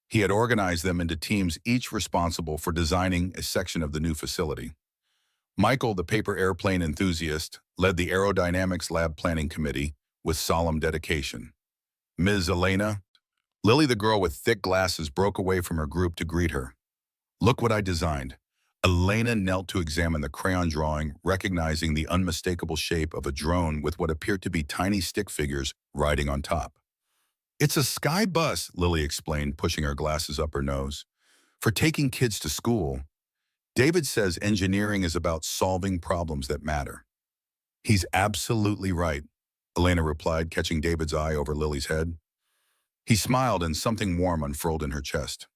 He had organized them into teams, each responsible for designing a section of the new facility. Michael, the paper airplane enthusiast, led the aerodynamics lab planning committee with solemn dedication. "Ms. Elena," Lily, the girl with thick glasses, broke away from her group to greet her. "Look what I designed." Elena knelt to examine the crayon drawing, recognizing the unmistakable shape of a drone with what appeared to be tiny stick figures riding on top. "It's a sky bus," Lily explained, pushing her glasses up her nose. "For taking kids to school." "David says engineering is about solving problems that matter." "He's absolutely right," Elena replied, catching David's eye over Lily's head. He smiled, and something warm unfurled in her chest.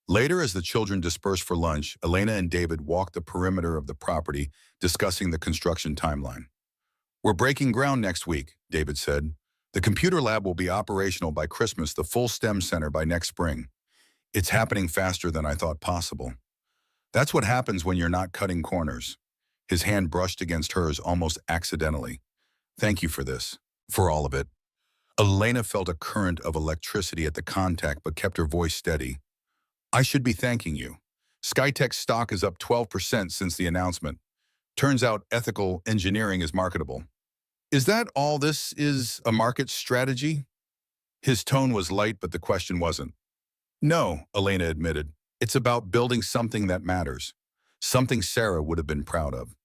Later, as the children dispersed for lunch, Elena and David walked the perimeter of the property, discussing the construction timeline. "We're breaking ground next week," David said. "The computer lab will be operational by Christmas, the full STEM center by next spring. It's happening faster than I thought possible." "That's what happens when you're not cutting corners." His hand brushed against hers almost accidentally. "Thank you for this, for all of it." Elena felt a current of electricity at the contact, but kept her voice steady. "I should be thanking you. Skytech stock is up 12% since the announcement. Turns out ethical engineering is marketable." "Is that all this is, a market strategy?" His tone was light, but the question wasn't. "No," Elena admitted. "It's about building something that matters. Something Sarah would have been proud of."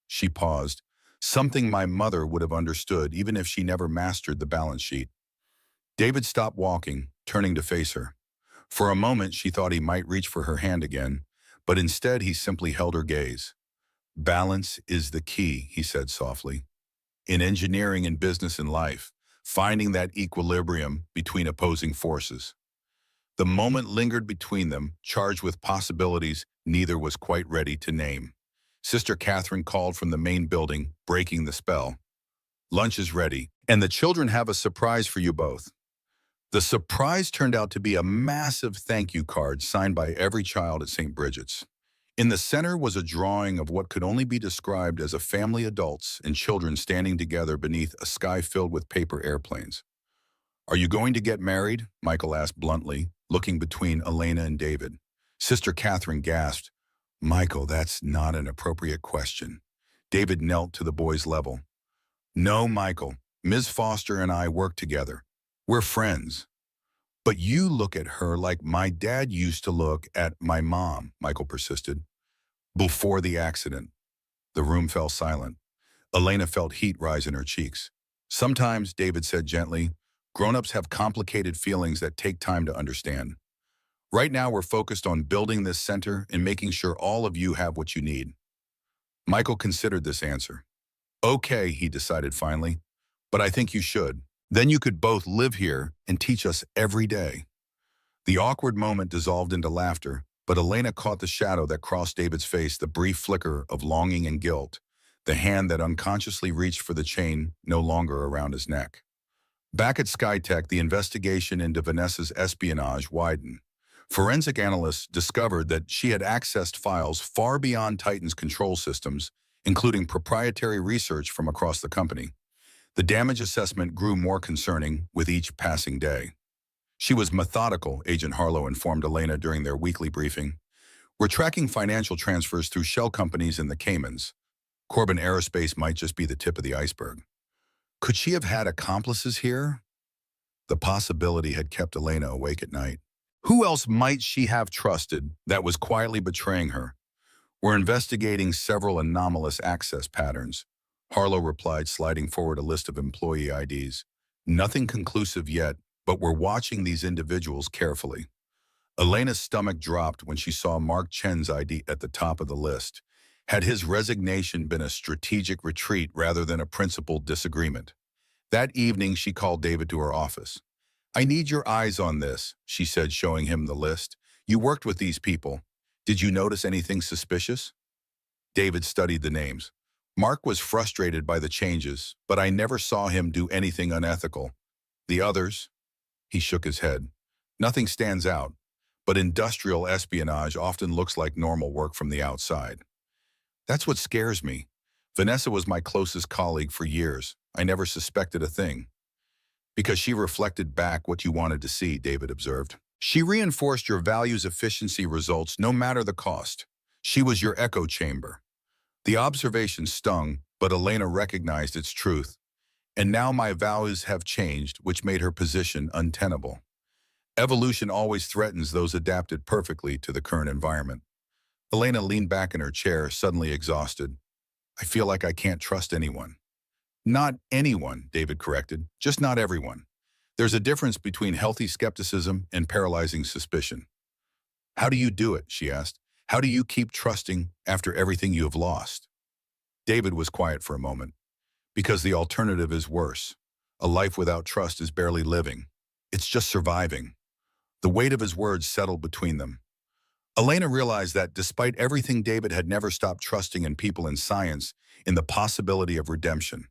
She paused. "Something my mother would have understood, even if she never mastered the balance sheet." David stopped walking, turning to face her. For a moment, she thought he might reach for her hand again, but instead he simply held her gaze. "Balance is the key," he said softly. "In engineering and business and life, finding that equilibrium between opposing forces." The moment lingered between them, charged with possibilities neither was quite ready to name. Sister Catherine called from the main building, breaking the spell. "Lunch is ready, and the children have a surprise for you both." The surprise turned out to be a massive thank you card signed by every child at St. Bridget's. In the center was a drawing of what could only be described as a family, adults and children standing together beneath a sky filled with paper airplanes. "Are you going to get married?" Michael asked bluntly, looking between Elena and David. Sister Catherine gasped. "Michael, that's not an appropriate question." David knelt to the boy's level. "No, Michael. Ms. Foster and I work together. We're friends." "But you look at her like my dad used to look at my mom," Michael persisted. "Before the accident." The room fell silent. Elena felt heat rise in her cheeks. "Sometimes," David said gently, "grown-ups have complicated feelings that take time to understand. Right now we're focused on building this center and making sure all of you have what you need." Michael considered this answer. "Okay," he decided finally, "but I think you should. Then you could both live here and teach us every day." The awkward moment dissolved into laughter, but Elena caught the shadow that crossed David's face, the brief flicker of longing and guilt, the hand that unconsciously reached for the chain no longer around his neck. Back at Skytech, the investigation into Vanessa's espionage widened. Forensic analysts discovered that she had accessed files far beyond Titan's control systems, including proprietary research from across the company. The damage assessment grew more concerning with each passing day. She was methodical, Agent Harlow informed Elena during their weekly briefing. We're tracking financial transfers through shell companies in the Caymans. Corbin Aerospace might just be the tip of the iceberg. Could she have had accomplices here? The possibility had kept Elena awake at night. Who else might she have trusted that was quietly betraying her? We're investigating several anomalous access patterns. Harlow replied, sliding forward a list of employee IDs. Nothing conclusive yet, but we're watching these individuals carefully. Elena's stomach dropped when she saw Mark Chen's ID at the top of the list. Had his resignation been a strategic retreat rather than a principled disagreement? That evening, she called David to her office. I need your eyes on this, she said, showing him the list. You worked with these people. Did you notice anything suspicious? David studied the names. Mark was frustrated by the changes, but I never saw him do anything unethical. The others? He shook his head. Nothing stands out, but industrial espionage often looks like normal work from the outside. That's what scares me. Vanessa was my closest colleague for years. I never suspected a thing. Because she reflected back what you wanted to see, David observed. She reinforced your values' efficiency results no matter the cost. She was your echo chamber. The observation stung, but Elena recognized its truth. And now my values have changed, which made her position untenable. Evolution always threatens those adapted perfectly to the current environment. Elena leaned back in her chair, suddenly exhausted. I feel like I can't trust anyone. Not anyone, David corrected, just not everyone. There's a difference between healthy skepticism and paralyzing suspicion. How do you do it, she asked. How do you keep trusting after everything you have lost? David was quiet for a moment. Because the alternative is worse. A life without trust is barely living. It's just surviving. The weight of his words settled between them. Elena realized that despite everything, David had never stopped trusting in people and science, in the possibility of redemption.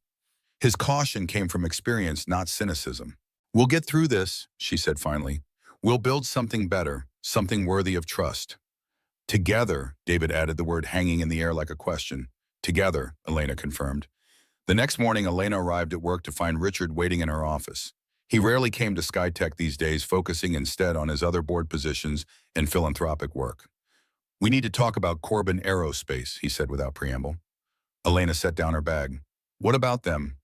His caution came from experience, not cynicism. We'll get through this, she said finally. We'll build something better, something worthy of trust. Together, David added, the word hanging in the air like a question. Together, Elena confirmed. The next morning, Elena arrived at work to find Richard waiting in her office. He rarely came to Skytech these days, focusing instead on his other board positions and philanthropic work. We need to talk about Corbin Aerospace, he said without preamble. Elena set down her bag. What about them?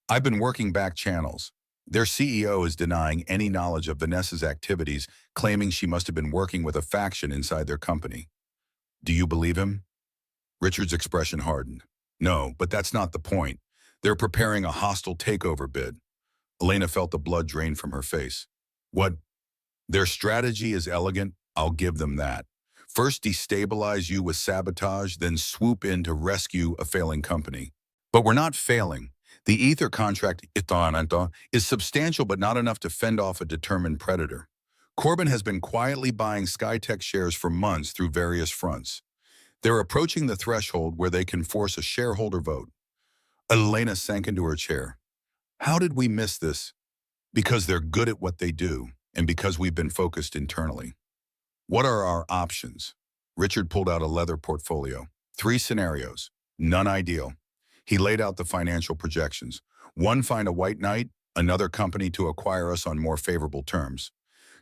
I've been working back channels. Their CEO is denying any knowledge of Vanessa's activities, claiming she must have been working with a faction inside their company. Do you believe him? Richard's expression hardened. No, but that's not the point. They're preparing a hostile takeover bid. Elena felt the blood drain from her face. What? Their strategy is elegant, I'll give them that. First destabilize you with sabotage, then swoop in to rescue a failing company. But we're not failing. The Ether contract is substantial but not enough to fend off a determined predator. Corbin has been quietly buying Skytech shares for months through various fronts. They're approaching the threshold where they can force a shareholder vote. Elena sank into her chair. How did we miss this? Because they're good at what they do, and because we've been focused internally. What are our options? Richard pulled out a leather portfolio. 3 scenarios, none ideal. He laid out the financial projections. 1, find a white knight, another company to acquire us on more favorable terms.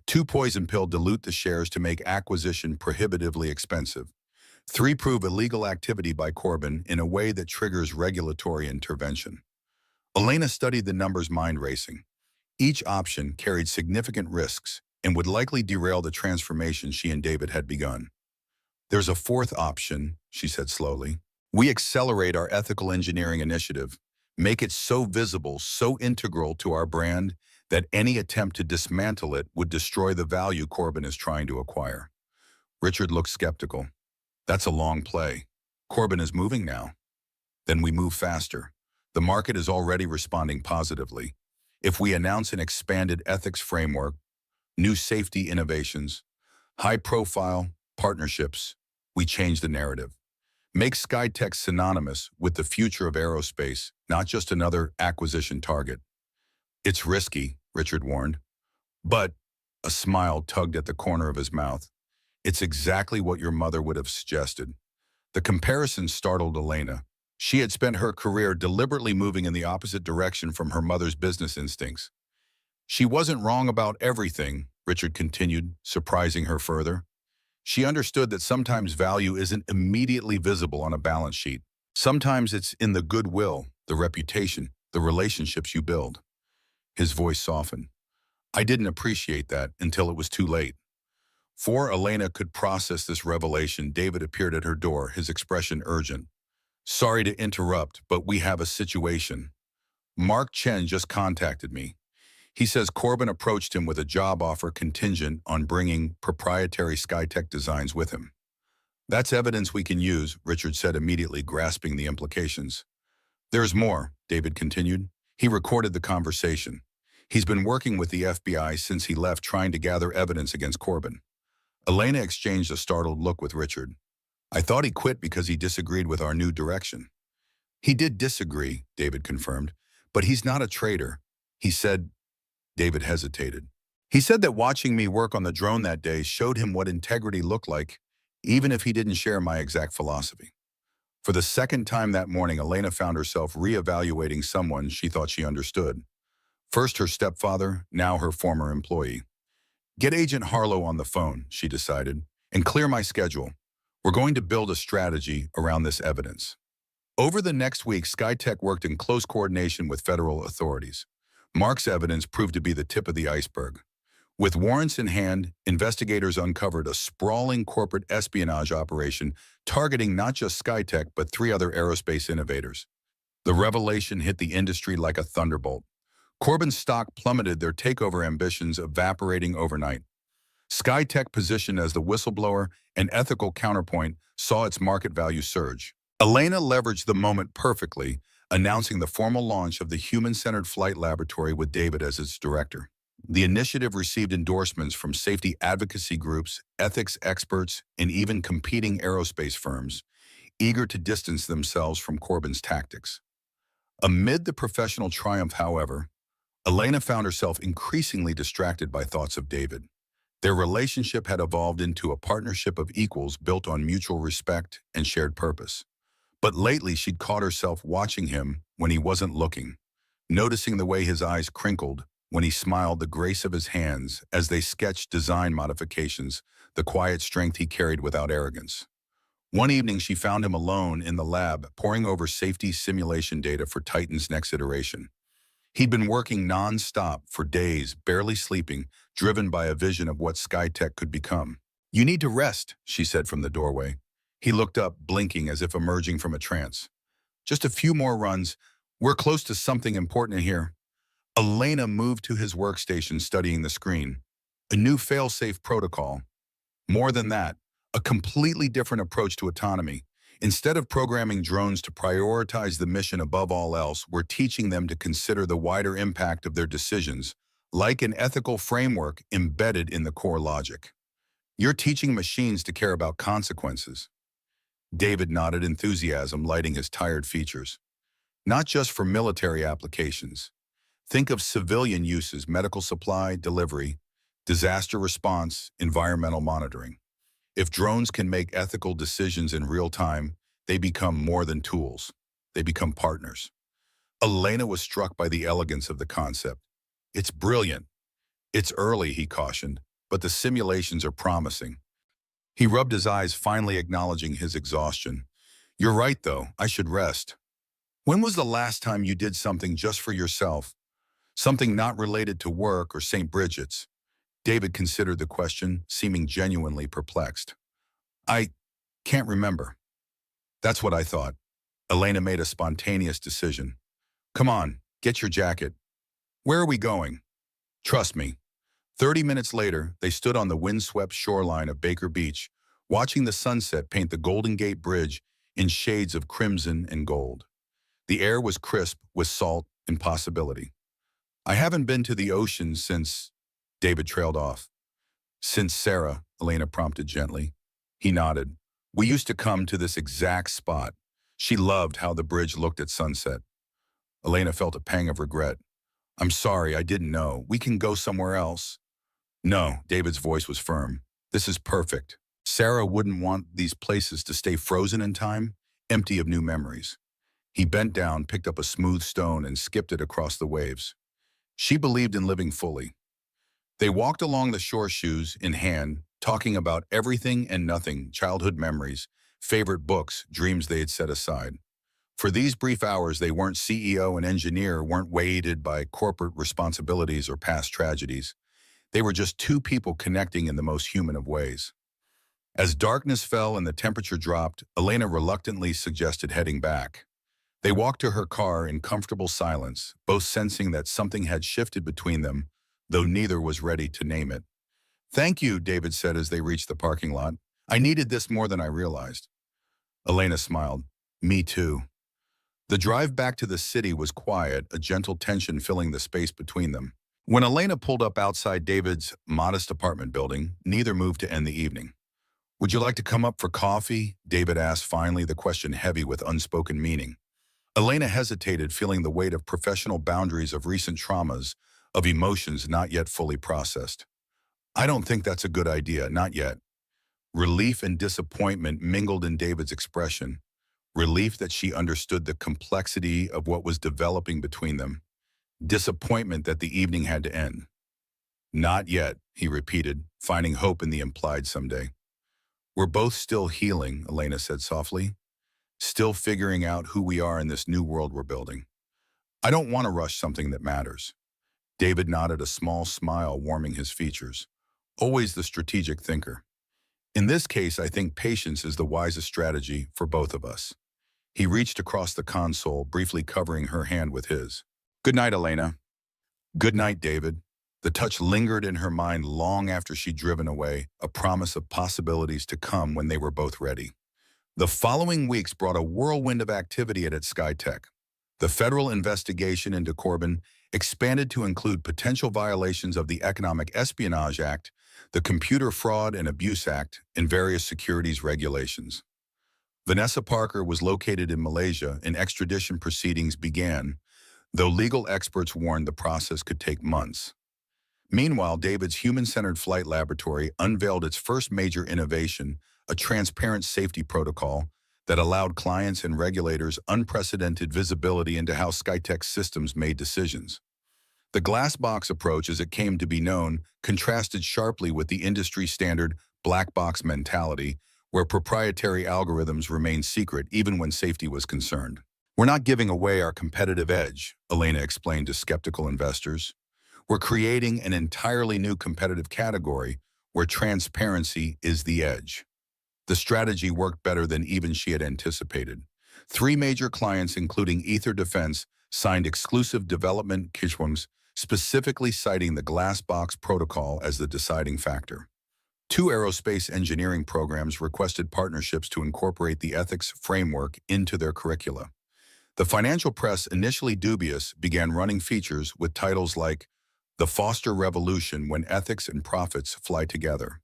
2, poison pill, dilute the shares to make acquisition prohibitively expensive. 3, prove illegal activity by Corbin in a way that triggers regulatory intervention. Elena studied the numbers, mind racing. Each option carried significant risks and would likely derail the transformation she and David had begun. There's a 4th option, she said slowly. We accelerate our ethical engineering initiative, make it so visible, so integral to our brand, that any attempt to dismantle it would destroy the value Corbin is trying to acquire. Richard looked skeptical. That's a long play. Corbin is moving now. Then we move faster. The market is already responding positively. If we announce an expanded ethics framework, new safety innovations, high-profile partnerships, we change the narrative. Make Skytech synonymous with the future of aerospace, not just another acquisition target. It's risky, Richard warned. But a smile tugged at the corner of his mouth. It's exactly what your mother would have suggested. The comparison startled Elena. She had spent her career deliberately moving in the opposite direction from her mother's business instincts. She wasn't wrong about everything, Richard continued, surprising her further. She understood that sometimes value isn't immediately visible on a balance sheet. Sometimes it's in the goodwill, the reputation, the relationships you build. His voice softened. I didn't appreciate that until it was too late. Before Elena could process this revelation, David appeared at her door, his expression urgent. Sorry to interrupt, but we have a situation. Mark Chen just contacted me. He says Corbin approached him with a job offer contingent on bringing proprietary SkyTech designs with him. That's evidence we can use, Richard said immediately, grasping the implications. There's more, David continued. He recorded the conversation. He's been working with the FBI since he left, trying to gather evidence against Corbin. Elena exchanged a startled look with Richard. I thought he quit because he disagreed with our new direction. He did disagree, David confirmed, but he's not a traitor. He said, David hesitated. He said that watching me work on the drone that day showed him what integrity looked like, even if he didn't share my exact philosophy. For the second time that morning, Elena found herself reevaluating someone she thought she understood. First her stepfather, now her former employee. Get Agent Harlow on the phone, she decided, and clear my schedule. We're going to build a strategy around this evidence. Over the next week, SkyTech worked in close coordination with federal authorities. Mark's evidence proved to be the tip of the iceberg. With warrants in hand, investigators uncovered a sprawling corporate espionage operation targeting not just SkyTech but 3 other aerospace innovators. The revelation hit the industry like a thunderbolt. Corbin's stock plummeted, their takeover ambitions evaporating overnight. SkyTech, positioned as the whistleblower and ethical counterpoint, saw its market value surge. Elena leveraged the moment perfectly, announcing the formal launch of the Human-Centered Flight Laboratory with David as its director. The initiative received endorsements from safety advocacy groups, ethics experts, and even competing aerospace firms, eager to distance themselves from Corbin's tactics. Amid the professional triumph, however, Elena found herself increasingly distracted by thoughts of David. Their relationship had evolved into a partnership of equals built on mutual respect and shared purpose. But lately she'd caught herself watching him when he wasn't looking, noticing the way his eyes crinkled when he smiled, the grace of his hands as they sketched design modifications, the quiet strength he carried without arrogance. One evening she found him alone in the lab, poring over safety simulation data for Titan's next iteration. He'd been working non-stop for days, barely sleeping, driven by a vision of what SkyTech could become. You need to rest, she said from the doorway. He looked up, blinking as if emerging from a trance. Just a few more runs. We're close to something important in here. Elena moved to his workstation, studying the screen. A new fail-safe protocol. More than that, a completely different approach to autonomy. Instead of programming drones to prioritize the mission above all else, we're teaching them to consider the wider impact of their decisions, like an ethical framework embedded in the core logic. You're teaching machines to care about consequences. David nodded, enthusiasm lighting his tired features. Not just for military applications. Think of civilian uses: medical supply, delivery, disaster response, environmental monitoring. If drones can make ethical decisions in real time, they become more than tools. They become partners. Elena was struck by the elegance of the concept. It's brilliant. It's early, he cautioned, but the simulations are promising. He rubbed his eyes, finally acknowledging his exhaustion. You're right, though. I should rest. When was the last time you did something just for yourself? Something not related to work or St. Bridget's? David considered the question, seeming genuinely perplexed. I can't remember. That's what I thought. Elena made a spontaneous decision. Come on, get your jacket. Where are we going? Trust me. 30 minutes later, they stood on the windswept shoreline of Baker Beach, watching the sunset paint the Golden Gate Bridge in shades of crimson and gold. The air was crisp with salt and possibility. I haven't been to the ocean since... David trailed off. Since Sarah, Elena prompted gently. He nodded. We used to come to this exact spot. She loved how the bridge looked at sunset. Elena felt a pang of regret. I'm sorry, I didn't know. We can go somewhere else. No, David's voice was firm. This is perfect. Sarah wouldn't want these places to stay frozen in time, empty of new memories. He bent down, picked up a smooth stone, and skipped it across the waves. She believed in living fully. They walked along the shore, shoes in hand, talking about everything and nothing, childhood memories, favorite books, dreams they had set aside. For these brief hours, they weren't CEO and engineer, weren't weighted by corporate responsibilities or past tragedies. They were just two people connecting in the most human of ways. As darkness fell and the temperature dropped, Elena reluctantly suggested heading back. They walked to her car in comfortable silence, both sensing that something had shifted between them, though neither was ready to name it. Thank you, David said as they reached the parking lot. I needed this more than I realized. Elena smiled. Me too. The drive back to the city was quiet, a gentle tension filling the space between them. When Elena pulled up outside David's modest apartment building, neither moved to end the evening. Would you like to come up for coffee? David asked finally, the question heavy with unspoken meaning. Elena hesitated, feeling the weight of professional boundaries, of recent traumas, of emotions not yet fully processed. I don't think that's a good idea, not yet. Relief and disappointment mingled in David's expression. Relief that she understood the complexity of what was developing between them. Disappointment that the evening had to end. Not yet, he repeated, finding hope in the implied someday. We're both still healing, Elena said softly. Still figuring out who we are in this new world we're building. I don't want to rush something that matters. David nodded, a small smile warming his features. Always the strategic thinker. In this case, I think patience is the wisest strategy for both of us. He reached across the console, briefly covering her hand with his. Good night, Elena. Good night, David. The touch lingered in her mind long after she'd driven away, a promise of possibilities to come when they were both ready. The following weeks brought a whirlwind of activity at SkyTech. The federal investigation into Corbin expanded to include potential violations of the Economic Espionage Act, the Computer Fraud and Abuse Act, and various securities regulations. Vanessa Parker was located in Malaysia and extradition proceedings began, though legal experts warned the process could take months. Meanwhile, David's human-centered flight laboratory unveiled its first major innovation, a transparent safety protocol that allowed clients and regulators unprecedented visibility into how SkyTech's systems made decisions. The glass box approach, as it came to be known, contrasted sharply with the industry-standard black box mentality, where proprietary algorithms remained secret even when safety was concerned. We're not giving away our competitive edge, Elena explained to skeptical investors. We're creating an entirely new competitive category where transparency is the edge. The strategy worked better than even she had anticipated. 3 major clients, including Ether Defense, signed exclusive development contracts, specifically citing the glass box protocol as the deciding factor. 2 aerospace engineering programs requested partnerships to incorporate the ethics framework into their curricula. The financial press, initially dubious, began running features with titles like The Foster Revolution, When Ethics and Profits Fly Together.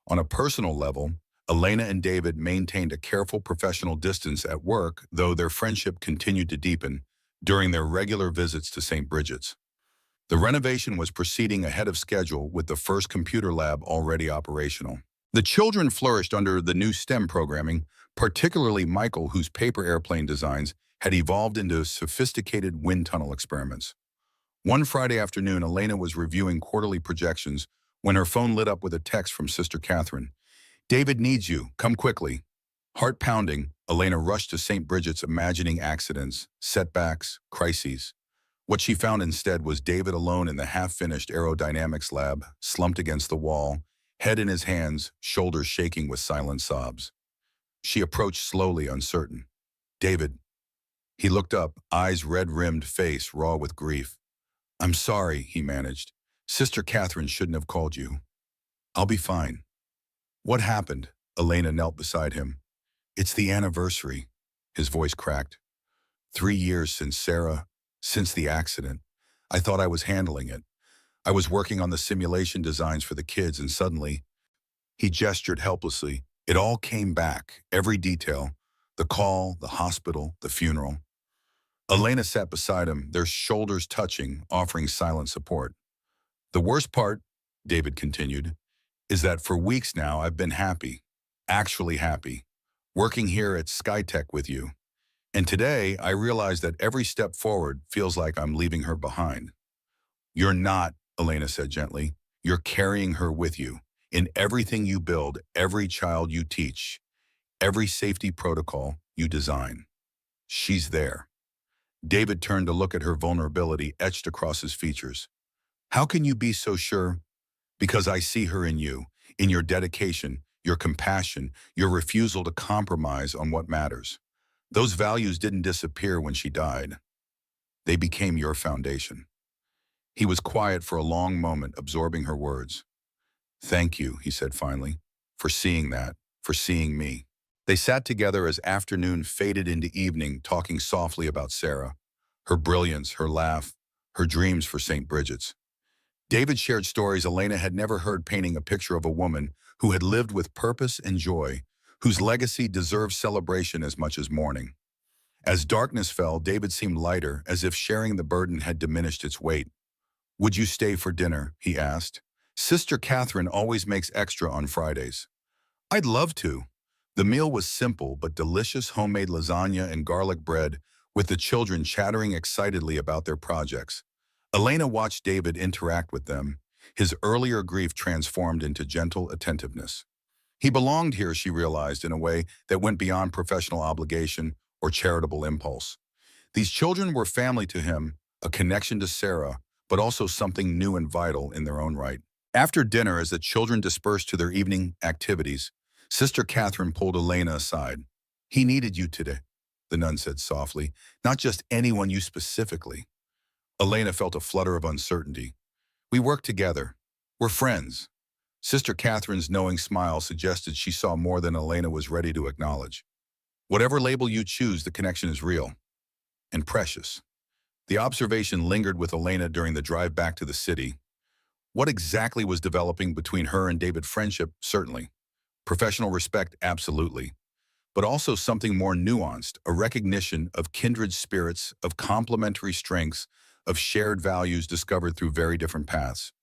On a personal level, Elena and David maintained a careful professional distance at work, though their friendship continued to deepen during their regular visits to St. Bridget's. The renovation was proceeding ahead of schedule, with the first computer lab already operational. The children flourished under the new STEM programming, particularly Michael, whose paper airplane designs had evolved into sophisticated wind tunnel experiments. One Friday afternoon, Elena was reviewing quarterly projections when her phone lit up with a text from Sister Catherine. David needs you. Come quickly. Heart pounding, Elena rushed to St. Bridget's, imagining accidents, setbacks, crises. What she found instead was David alone in the half-finished aerodynamics lab, slumped against the wall, head in his hands, shoulders shaking with silent sobs. She approached slowly, uncertain. David. He looked up, eyes red-rimmed, face raw with grief. I'm sorry, he managed. Sister Catherine shouldn't have called you. I'll be fine. What happened? Elena knelt beside him. It's the anniversary. His voice cracked. 3 years since the accident. I thought I was handling it. I was working on the simulation designs for the kids, and suddenly, he gestured helplessly. It all came back, every detail. The call, the hospital, the funeral. Elena sat beside him, their shoulders touching, offering silent support. The worst part, David continued, is that for weeks now I've been happy, actually happy, working here at SkyTech with you. And today I realize that every step forward feels like I'm leaving her behind. You're not, Elena said gently. You're carrying her with you. In everything you build, every child you teach, every safety protocol you design. She's there. David turned to look at her vulnerability etched across his features. How can you be so sure? Because I see her in your dedication, your compassion, your refusal to compromise on what matters. Those values didn't disappear when she died. They became your foundation. He was quiet for a long moment, absorbing her words. Thank you, he said finally, for seeing that, for seeing me. They sat together as afternoon faded into evening, talking softly about Sarah, her brilliance, her laugh, her dreams for St. Bridget's. David shared stories Elena had never heard, painting a picture of a woman who had lived with purpose and joy, whose legacy deserved celebration as much as mourning. As darkness fell, David seemed lighter, as if sharing the burden had diminished its weight. Would you stay for dinner? He asked. Sister Catherine always makes extra on Fridays. I'd love to. The meal was simple but delicious, homemade lasagna and garlic bread, with the children chattering excitedly about their projects. Elena watched David interact with them, his earlier grief transformed into gentle attentiveness. He belonged here, she realized, in a way that went beyond professional obligation or charitable impulse. These children were family to him, a connection to Sarah, but also something new and vital in their own right. After dinner, as the children dispersed to their evening activities, Sister Catherine pulled Elena aside. He needed you today, the nun said softly, not just anyone, you specifically. Elena felt a flutter of uncertainty. We work together. We're friends. Sister Catherine's knowing smile suggested she saw more than Elena was ready to acknowledge. Whatever label you choose, the connection is real and precious. The observation lingered with Elena during the drive back to the city. What exactly was developing between her and David? Friendship, certainly. Professional respect, absolutely. But also something more nuanced, a recognition of kindred spirits, of complementary strengths, of shared values discovered through very different paths.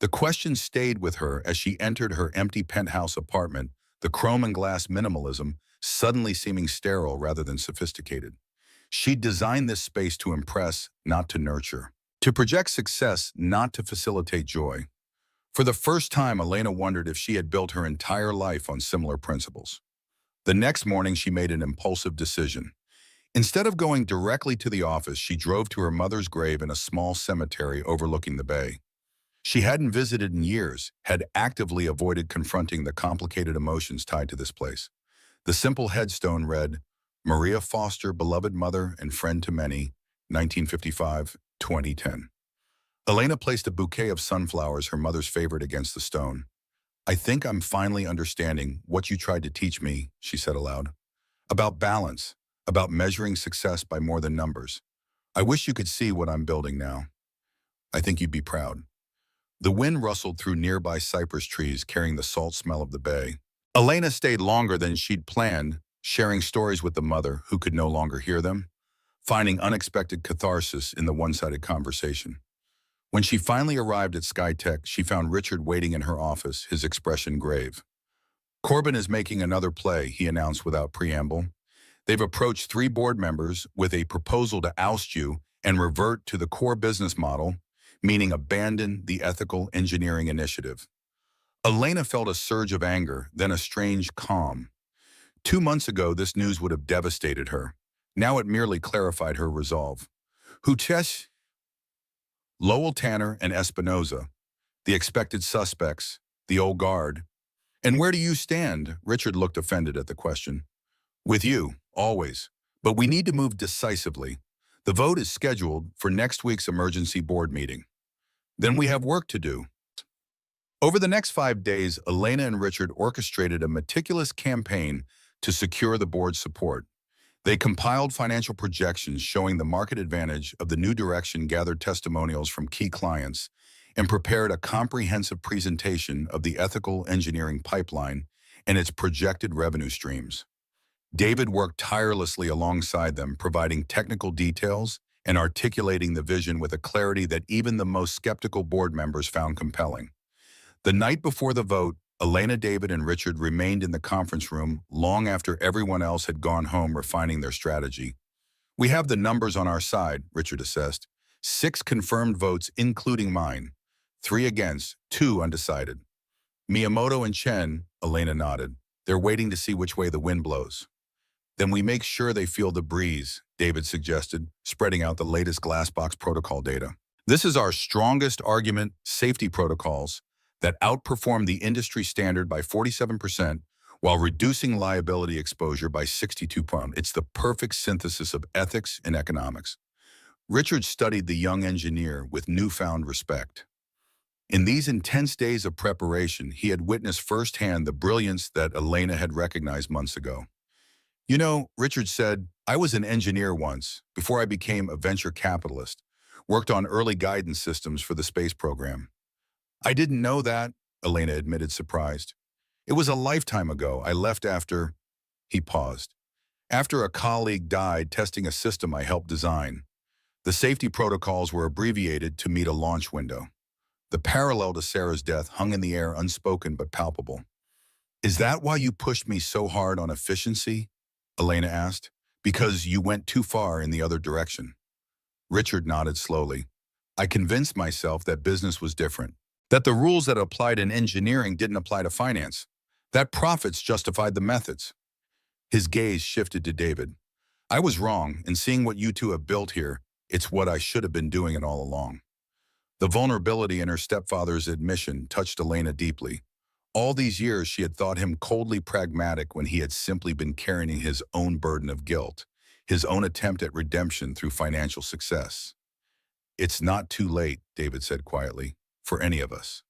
The question stayed with her as she entered her empty penthouse apartment, the chrome and glass minimalism suddenly seeming sterile rather than sophisticated. She'd designed this space to impress, not to nurture. To project success, not to facilitate joy. For the first time, Elena wondered if she had built her entire life on similar principles. The next morning, she made an impulsive decision. Instead of going directly to the office, she drove to her mother's grave in a small cemetery overlooking the bay. She hadn't visited in years, had actively avoided confronting the complicated emotions tied to this place. The simple headstone read, Maria Foster, beloved mother and friend to many, 1955-2010. Elena placed a bouquet of sunflowers, her mother's favorite, against the stone. I think I'm finally understanding what you tried to teach me, she said aloud. About balance, about measuring success by more than numbers. I wish you could see what I'm building now. I think you'd be proud. The wind rustled through nearby cypress trees, carrying the salt smell of the bay. Elena stayed longer than she'd planned, sharing stories with the mother who could no longer hear them, finding unexpected catharsis in the one-sided conversation. When she finally arrived at SkyTech, she found Richard waiting in her office, his expression grave. Corbin is making another play, he announced without preamble. They've approached 3 board members with a proposal to oust you and revert to the core business model, meaning abandon the ethical engineering initiative. Elena felt a surge of anger, then a strange calm. 2 months ago, this news would have devastated her. Now it merely clarified her resolve. Hutesh, Lowell, Tanner, and Espinoza, the expected suspects, the old guard. And where do you stand? Richard looked offended at the question. With you, always. But we need to move decisively. The vote is scheduled for next week's emergency board meeting. Then we have work to do. Over the next 5 days, Elena and Richard orchestrated a meticulous campaign to secure the board's support. They compiled financial projections showing the market advantage of the new direction, gathered testimonials from key clients, and prepared a comprehensive presentation of the ethical engineering pipeline and its projected revenue streams. David worked tirelessly alongside them, providing technical details and articulating the vision with a clarity that even the most skeptical board members found compelling. The night before the vote, Elena, David, and Richard remained in the conference room long after everyone else had gone home refining their strategy. "We have the numbers on our side," Richard assessed. 6 confirmed votes, including mine. 3 against, 2 undecided. "Miyamoto and Chen," Elena nodded. "They're waiting to see which way the wind blows." "Then we make sure they feel the breeze," David suggested, spreading out the latest glassbox protocol data. "This is our strongest argument, safety protocols that outperform the industry standard by 47% while reducing liability exposure by 62%. It's the perfect synthesis of ethics and economics." Richard studied the young engineer with newfound respect. In these intense days of preparation, he had witnessed firsthand the brilliance that Elena had recognized months ago. "You know," Richard said, "I was an engineer once, before I became a venture capitalist, worked on early guidance systems for the space program." "I didn't know that," Elena admitted, surprised. "It was a lifetime ago. I left after—" He paused. "After a colleague died testing a system I helped design. The safety protocols were abbreviated to meet a launch window." The parallel to Sarah's death hung in the air, unspoken but palpable. "Is that why you pushed me so hard on efficiency?" Elena asked. "Because you went too far in the other direction." Richard nodded slowly. "I convinced myself that business was different, that the rules that applied in engineering didn't apply to finance, that profits justified the methods." His gaze shifted to David. "I was wrong, and seeing what you two have built here, it's what I should have been doing it all along." The vulnerability in her stepfather's admission touched Elena deeply. All these years she had thought him coldly pragmatic when he had simply been carrying his own burden of guilt, his own attempt at redemption through financial success. "It's not too late," David said quietly, "for any of us."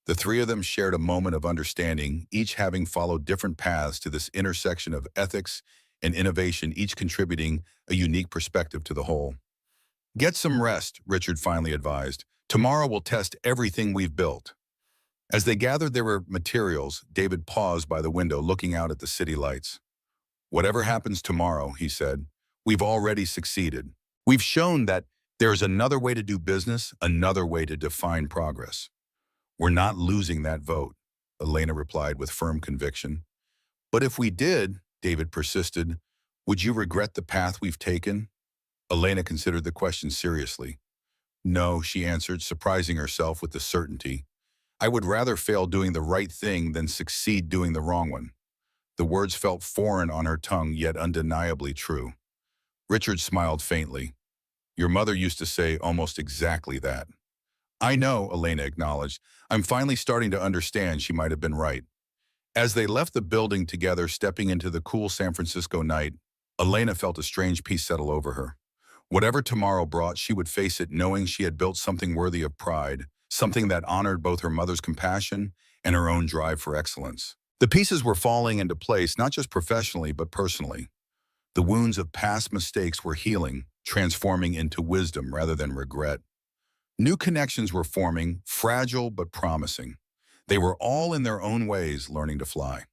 The 3 of them shared a moment of understanding, each having followed different paths to this intersection of ethics and innovation, each contributing a unique perspective to the whole. "Get some rest," Richard finally advised. "Tomorrow we'll test everything we've built." As they gathered their materials, David paused by the window looking out at the city lights. "Whatever happens tomorrow," he said, "we've already succeeded. We've shown that there's another way to do business, another way to define progress." "We're not losing that vote," Elena replied with firm conviction. "But if we did," David persisted, "would you regret the path we've taken?" Elena considered the question seriously. "No," she answered, surprising herself with the certainty. "I would rather fail doing the right thing than succeed doing the wrong one." The words felt foreign on her tongue, yet undeniably true. Richard smiled faintly. "Your mother used to say almost exactly that." "I know," Elena acknowledged. "I'm finally starting to understand she might have been right." As they left the building together, stepping into the cool San Francisco night, Elena felt a strange peace settle over her. Whatever tomorrow brought, she would face it knowing she had built something worthy of pride, something that honored both her mother's compassion and her own drive for excellence. The pieces were falling into place, not just professionally, but personally. The wounds of past mistakes were healing, transforming into wisdom rather than regret. New connections were forming, fragile but promising. They were all in their own ways learning to fly.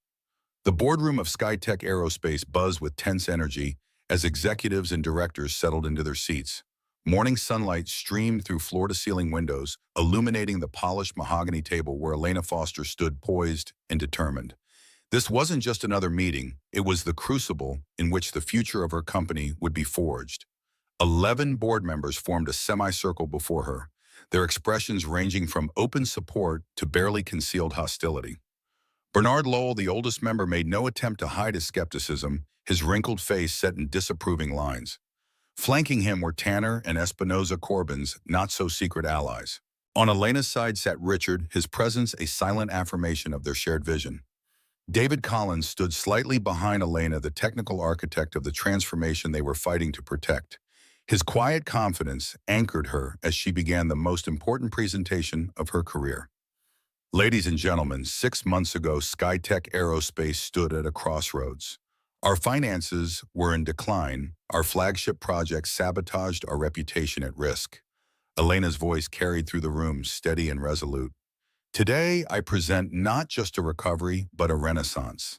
The boardroom of SkyTech Aerospace buzzed with tense energy as executives and directors settled into their seats. Morning sunlight streamed through floor-to-ceiling windows, illuminating the polished mahogany table where Elena Foster stood poised and determined. This wasn't just another meeting, it was the crucible in which the future of her company would be forged. 11 board members formed a semicircle before her, their expressions ranging from open support to barely concealed hostility. Bernard Lowell, the oldest member, made no attempt to hide his skepticism, his wrinkled face set in disapproving lines. Flanking him were Tanner and Espinoza Corbin's not-so-secret allies. On Elena's side sat Richard, his presence a silent affirmation of their shared vision. David Collins stood slightly behind Elena, the technical architect of the transformation they were fighting to protect. His quiet confidence anchored her as she began the most important presentation of her career. "Ladies and gentlemen, 6 months ago, SkyTech Aerospace stood at a crossroads. Our finances were in decline, our flagship project sabotaged, our reputation at risk." Elena's voice carried through the room, steady and resolute. "Today, I present not just a recovery, but a renaissance.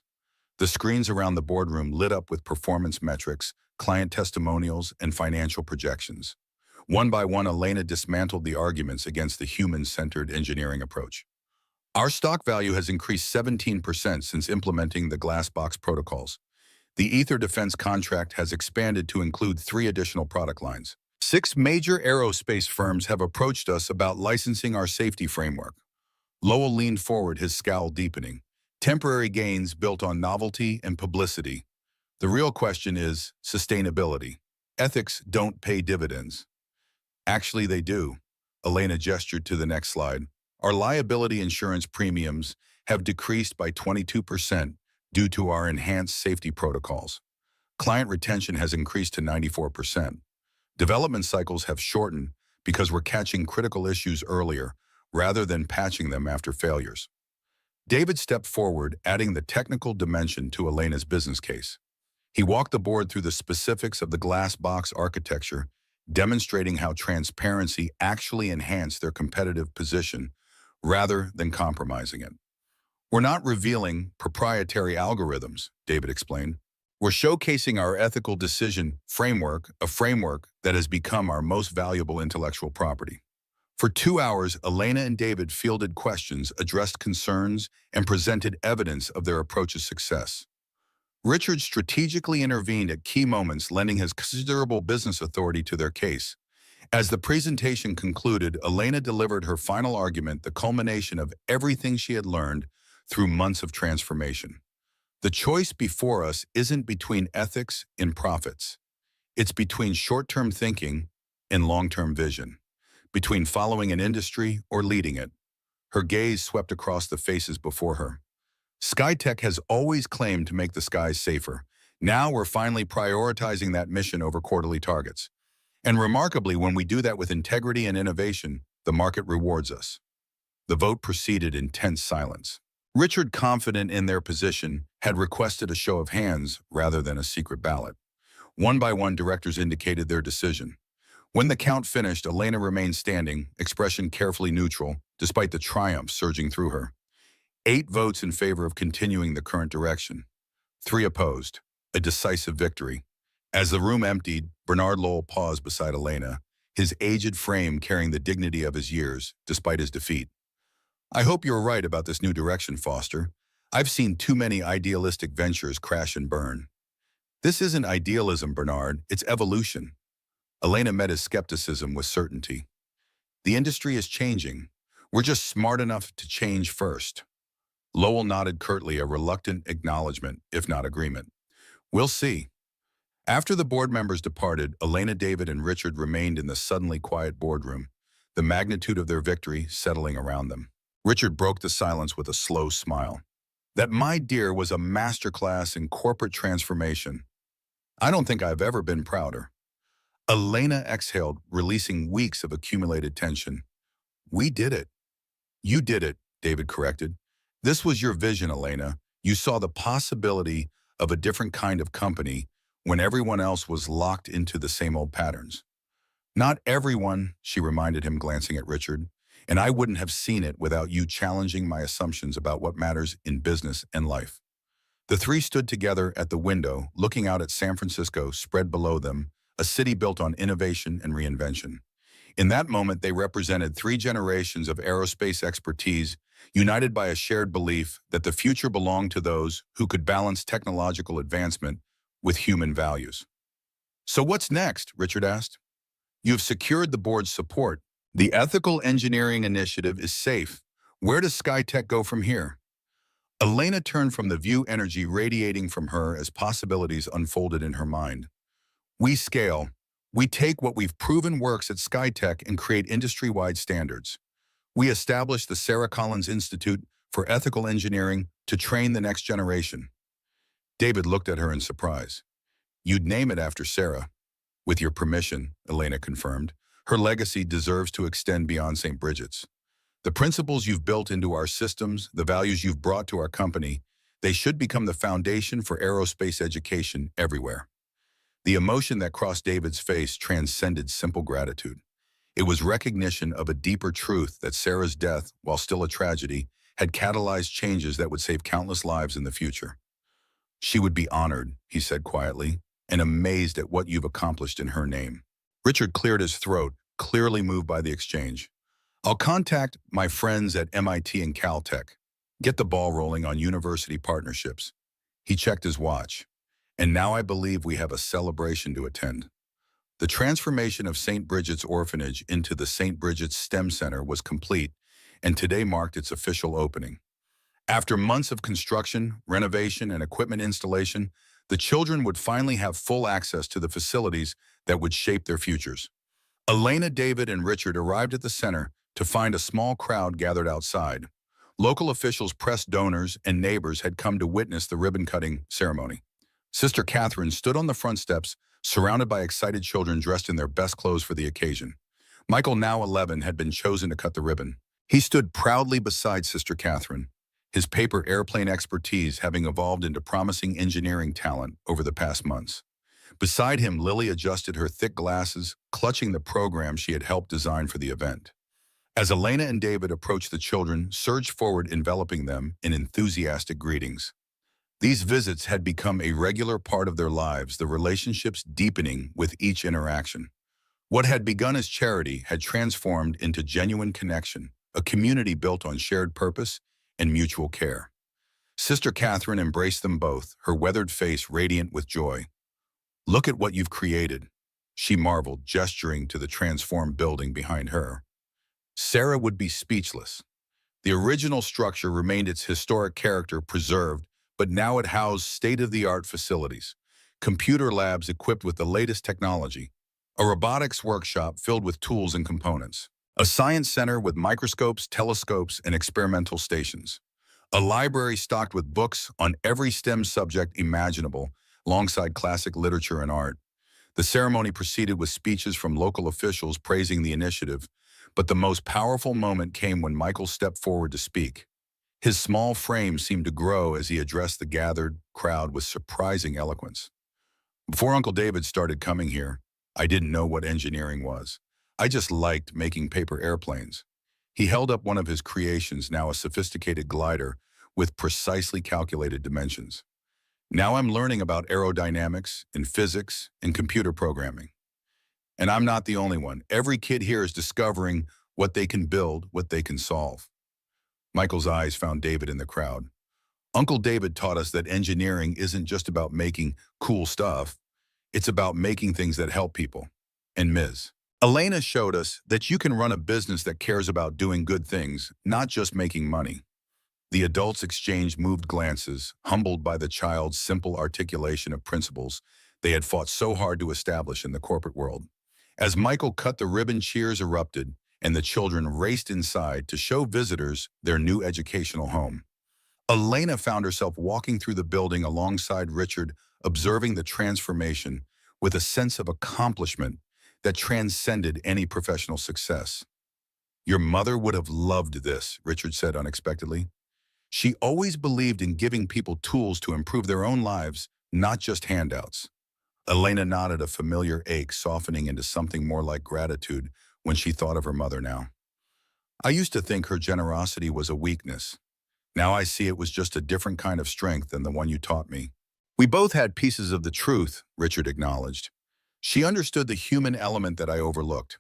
The screens around the boardroom lit up with performance metrics, client testimonials, and financial projections. One by one, Elena dismantled the arguments against the human-centered engineering approach. Our stock value has increased 17% since implementing the glass box protocols. The Ether Defense contract has expanded to include 3 additional product lines. 6 major aerospace firms have approached us about licensing our safety framework. Lowell leaned forward, his scowl deepening. Temporary gains built on novelty and publicity. The real question is sustainability. Ethics don't pay dividends. Actually, they do. Elena gestured to the next slide. Our liability insurance premiums have decreased by 22% due to our enhanced safety protocols. Client retention has increased to 94%. Development cycles have shortened because we're catching critical issues earlier rather than patching them after failures. David stepped forward, adding the technical dimension to Elena's business case. He walked the board through the specifics of the glass box architecture, demonstrating how transparency actually enhanced their competitive position rather than compromising it. We're not revealing proprietary algorithms, David explained. We're showcasing our ethical decision framework, a framework that has become our most valuable intellectual property. For 2 hours, Elena and David fielded questions, addressed concerns, and presented evidence of their approach's success. Richard strategically intervened at key moments, lending his considerable business authority to their case. As the presentation concluded, Elena delivered her final argument, the culmination of everything she had learned through months of transformation. The choice before us isn't between ethics and profits. It's between short-term thinking and long-term vision, between following an industry or leading it. Her gaze swept across the faces before her. SkyTech has always claimed to make the skies safer. Now we're finally prioritizing that mission over quarterly targets. And remarkably, when we do that with integrity and innovation, the market rewards us. The vote proceeded in tense silence. Richard, confident in their position, had requested a show of hands rather than a secret ballot. One by one, directors indicated their decision. When the count finished, Elena remained standing, expression carefully neutral, despite the triumph surging through her. 8 votes in favor of continuing the current direction. 3 opposed. A decisive victory. As the room emptied, Bernard Lowell paused beside Elena, his aged frame carrying the dignity of his years, despite his defeat. I hope you're right about this new direction, Foster. I've seen too many idealistic ventures crash and burn. This isn't idealism, Bernard, it's evolution. Elena met his skepticism with certainty. The industry is changing. We're just smart enough to change first. Lowell nodded curtly, a reluctant acknowledgement, if not agreement. We'll see. After the board members departed, Elena, David, and Richard remained in the suddenly quiet boardroom, the magnitude of their victory settling around them. Richard broke the silence with a slow smile. That, my dear, was a masterclass in corporate transformation. I don't think I've ever been prouder. Elena exhaled, releasing weeks of accumulated tension. We did it. You did it, David corrected. This was your vision, Elena. You saw the possibility of a different kind of company when everyone else was locked into the same old patterns. Not everyone, she reminded him, glancing at Richard, and I wouldn't have seen it without you challenging my assumptions about what matters in business and life. The 3 stood together at the window, looking out at San Francisco spread below them, a city built on innovation and reinvention. In that moment, they represented 3 generations of aerospace expertise, united by a shared belief that the future belonged to those who could balance technological advancement with human values. So what's next? Richard asked. You've secured the board's support. The ethical engineering initiative is safe. Where does SkyTech go from here? Elena turned from the view, energy radiating from her as possibilities unfolded in her mind. We scale. We take what we've proven works at SkyTech and create industry-wide standards. We establish the Sarah Collins Institute for Ethical Engineering to train the next generation. David looked at her in surprise. You'd name it after Sarah. With your permission, Elena confirmed. Her legacy deserves to extend beyond St. Bridget's. The principles you've built into our systems, the values you've brought to our company, they should become the foundation for aerospace education everywhere. The emotion that crossed David's face transcended simple gratitude. It was recognition of a deeper truth that Sarah's death, while still a tragedy, had catalyzed changes that would save countless lives in the future. She would be honored, he said quietly, and amazed at what you've accomplished in her name. Richard cleared his throat, clearly moved by the exchange. I'll contact my friends at MIT and Caltech. Get the ball rolling on university partnerships. He checked his watch. And now I believe we have a celebration to attend. The transformation of St. Bridget's Orphanage into the St. Bridget's STEM Center was complete, and today marked its official opening. After months of construction, renovation, and equipment installation, the children would finally have full access to the facilities that would shape their futures. Elena, David, and Richard arrived at the center to find a small crowd gathered outside. Local officials, press donors, and neighbors had come to witness the ribbon-cutting ceremony. Sister Catherine stood on the front steps, surrounded by excited children dressed in their best clothes for the occasion. Michael, now 11, had been chosen to cut the ribbon. He stood proudly beside Sister Catherine, his paper airplane expertise having evolved into promising engineering talent over the past months. Beside him, Lily adjusted her thick glasses, clutching the program she had helped design for the event. As Elena and David approached, the children surged forward, enveloping them in enthusiastic greetings. These visits had become a regular part of their lives, the relationships deepening with each interaction. What had begun as charity had transformed into genuine connection, a community built on shared purpose and mutual care. Sister Catherine embraced them both, her weathered face radiant with joy. Look at what you've created, she marveled, gesturing to the transformed building behind her. Sarah would be speechless. The original structure remained its historic character preserved, but now it housed state-of-the-art facilities, computer labs equipped with the latest technology, a robotics workshop filled with tools and components, a science center with microscopes, telescopes, and experimental stations, a library stocked with books on every STEM subject imaginable, alongside classic literature and art. The ceremony proceeded with speeches from local officials praising the initiative, but the most powerful moment came when Michael stepped forward to speak. His small frame seemed to grow as he addressed the gathered crowd with surprising eloquence. Before Uncle David started coming here, I didn't know what engineering was. I just liked making paper airplanes. He held up one of his creations, now a sophisticated glider with precisely calculated dimensions. Now I'm learning about aerodynamics and physics and computer programming. And I'm not the only one. Every kid here is discovering what they can build, what they can solve. Michael's eyes found David in the crowd. Uncle David taught us that engineering isn't just about making cool stuff. It's about making things that help people. And Ms. Elena showed us that you can run a business that cares about doing good things, not just making money. The adults exchanged moved glances, humbled by the child's simple articulation of principles they had fought so hard to establish in the corporate world. As Michael cut the ribbon, cheers erupted, and the children raced inside to show visitors their new educational home. Elena found herself walking through the building alongside Richard, observing the transformation with a sense of accomplishment that transcended any professional success. Your mother would have loved this, Richard said unexpectedly. She always believed in giving people tools to improve their own lives, not just handouts. Elena nodded, a familiar ache softening into something more like gratitude when she thought of her mother now. I used to think her generosity was a weakness. Now I see it was just a different kind of strength than the one you taught me. We both had pieces of the truth, Richard acknowledged. She understood the human element that I overlooked.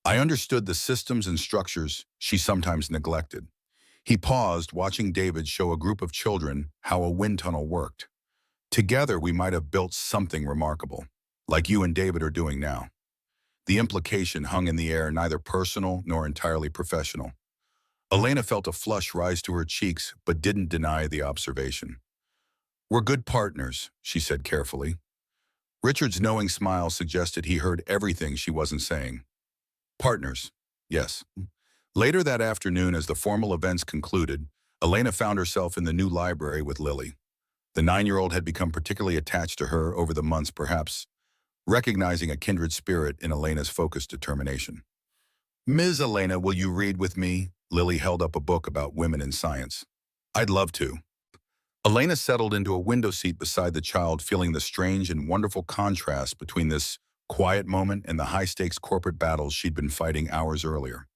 I understood the systems and structures she sometimes neglected. He paused, watching David show a group of children how a wind tunnel worked. Together, we might have built something remarkable, like you and David are doing now. The implication hung in the air, neither personal nor entirely professional. Elena felt a flush rise to her cheeks, but didn't deny the observation. We're good partners, she said carefully. Richard's knowing smile suggested he heard everything she wasn't saying. Partners, yes. Later that afternoon, as the formal events concluded, Elena found herself in the new library with Lily. The 9-year-old had become particularly attached to her over the months, perhaps recognizing a kindred spirit in Elena's focused determination. Ms. Elena, will you read with me? Lily held up a book about women in science. I'd love to. Elena settled into a window seat beside the child, feeling the strange and wonderful contrast between this quiet moment and the high-stakes corporate battles she'd been fighting hours earlier.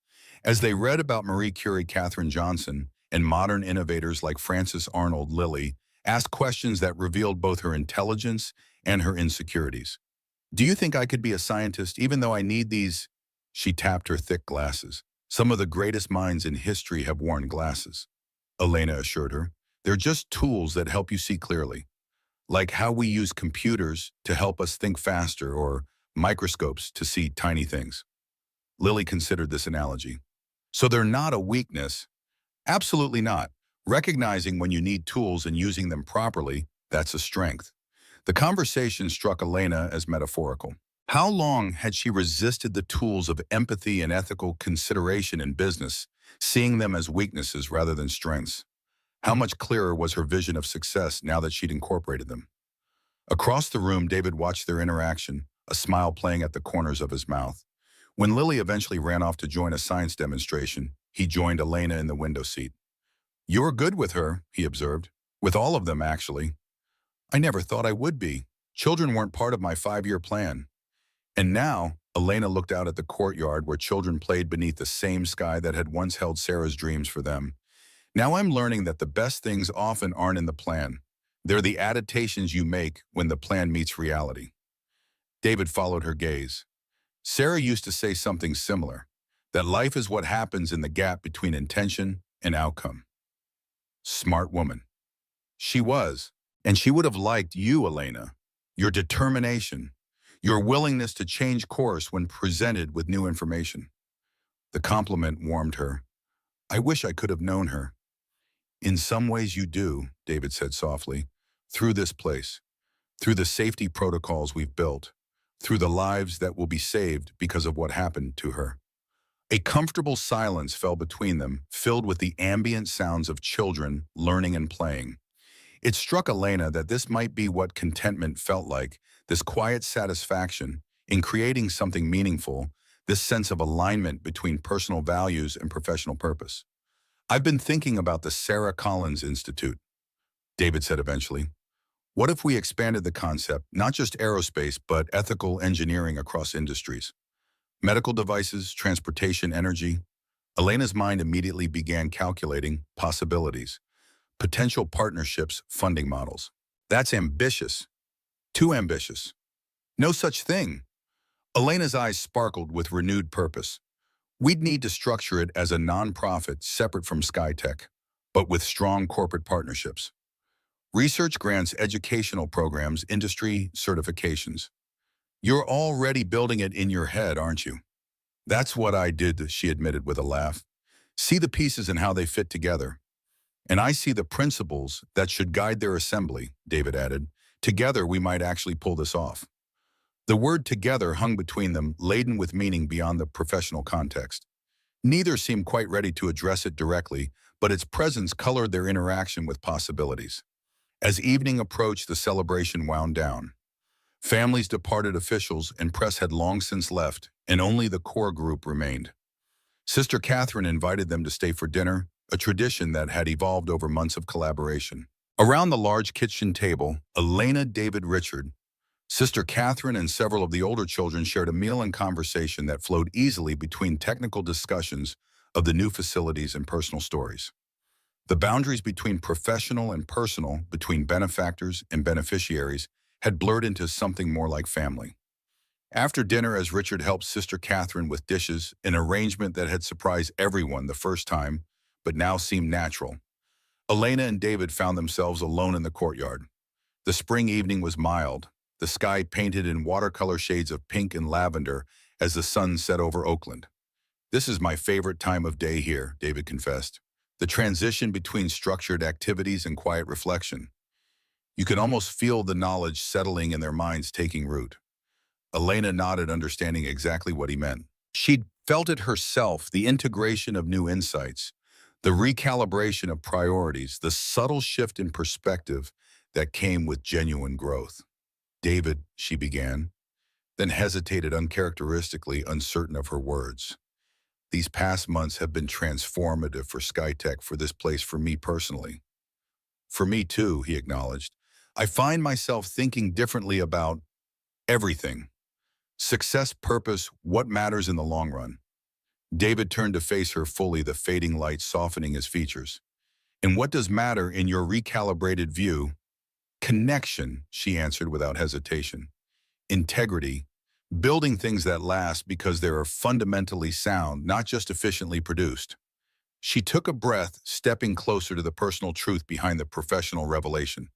As they read about Marie Curie, Katherine Johnson, and modern innovators like Frances Arnold, Lily, asked questions that revealed both her intelligence and her insecurities. Do you think I could be a scientist even though I need these? She tapped her thick glasses. Some of the greatest minds in history have worn glasses, Elena assured her. They're just tools that help you see clearly, like how we use computers to help us think faster or microscopes to see tiny things. Lily considered this analogy. So they're not a weakness. Absolutely not. Recognizing when you need tools and using them properly, that's a strength. The conversation struck Elena as metaphorical. How long had she resisted the tools of empathy and ethical consideration in business, seeing them as weaknesses rather than strengths? How much clearer was her vision of success now that she'd incorporated them? Across the room, David watched their interaction, a smile playing at the corners of his mouth. When Lily eventually ran off to join a science demonstration, he joined Elena in the window seat. "You're good with her," he observed. "With all of them, actually." "I never thought I would be. Children weren't part of my 5-year plan." And now, Elena looked out at the courtyard where children played beneath the same sky that had once held Sarah's dreams for them. "Now I'm learning that the best things often aren't in the plan. They're the adaptations you make when the plan meets reality." David followed her gaze. Sarah used to say something similar, that life is what happens in the gap between intention and outcome. Smart woman. She was, and she would have liked you, Elena. Your determination, your willingness to change course when presented with new information. The compliment warmed her. "I wish I could have known her." "In some ways you do," David said softly, "through this place, through the safety protocols we've built, through the lives that will be saved because of what happened to her." A comfortable silence fell between them, filled with the ambient sounds of children learning and playing. It struck Elena that this might be what contentment felt like, this quiet satisfaction in creating something meaningful, this sense of alignment between personal values and professional purpose. "I've been thinking about the Sarah Collins Institute," David said eventually. "What if we expanded the concept, not just aerospace, but ethical engineering across industries? Medical devices, transportation, energy." Elena's mind immediately began calculating possibilities, potential partnerships, funding models. "That's ambitious. Too ambitious. No such thing." Elena's eyes sparkled with renewed purpose. "We'd need to structure it as a nonprofit separate from SkyTech, but with strong corporate partnerships. Research grants, educational programs, industry certifications. You're already building it in your head, aren't you?" "That's what I did," she admitted with a laugh. "See the pieces and how they fit together. And I see the principles that should guide their assembly," David added. "Together we might actually pull this off." The word "together" hung between them, laden with meaning beyond the professional context. Neither seemed quite ready to address it directly, but its presence colored their interaction with possibilities. As evening approached, the celebration wound down. Families departed, officials and press had long since left, and only the core group remained. Sister Catherine invited them to stay for dinner, a tradition that had evolved over months of collaboration. Around the large kitchen table, Elena, David, Richard, Sister Catherine and several of the older children shared a meal and conversation that flowed easily between technical discussions of the new facilities and personal stories. The boundaries between professional and personal, between benefactors and beneficiaries, had blurred into something more like family. After dinner, as Richard helped Sister Catherine with dishes, an arrangement that had surprised everyone the first time, but now seemed natural, Elena and David found themselves alone in the courtyard. The spring evening was mild, the sky painted in watercolor shades of pink and lavender as the sun set over Oakland. "This is my favorite time of day here," David confessed. "The transition between structured activities and quiet reflection. You can almost feel the knowledge settling in their minds, taking root." Elena nodded, understanding exactly what he meant. She'd felt it herself, the integration of new insights, the recalibration of priorities, the subtle shift in perspective that came with genuine growth. "David," she began, then hesitated, uncharacteristically uncertain of her words. "These past months have been transformative for SkyTech, for this place, for me personally." "For me too," he acknowledged. "I find myself thinking differently about everything. Success, purpose, what matters in the long run." David turned to face her fully, the fading light softening his features. And what does matter in your recalibrated view? Connection, she answered without hesitation. Integrity, building things that last because they are fundamentally sound, not just efficiently produced. She took a breath, stepping closer to the personal truth behind the professional revelation.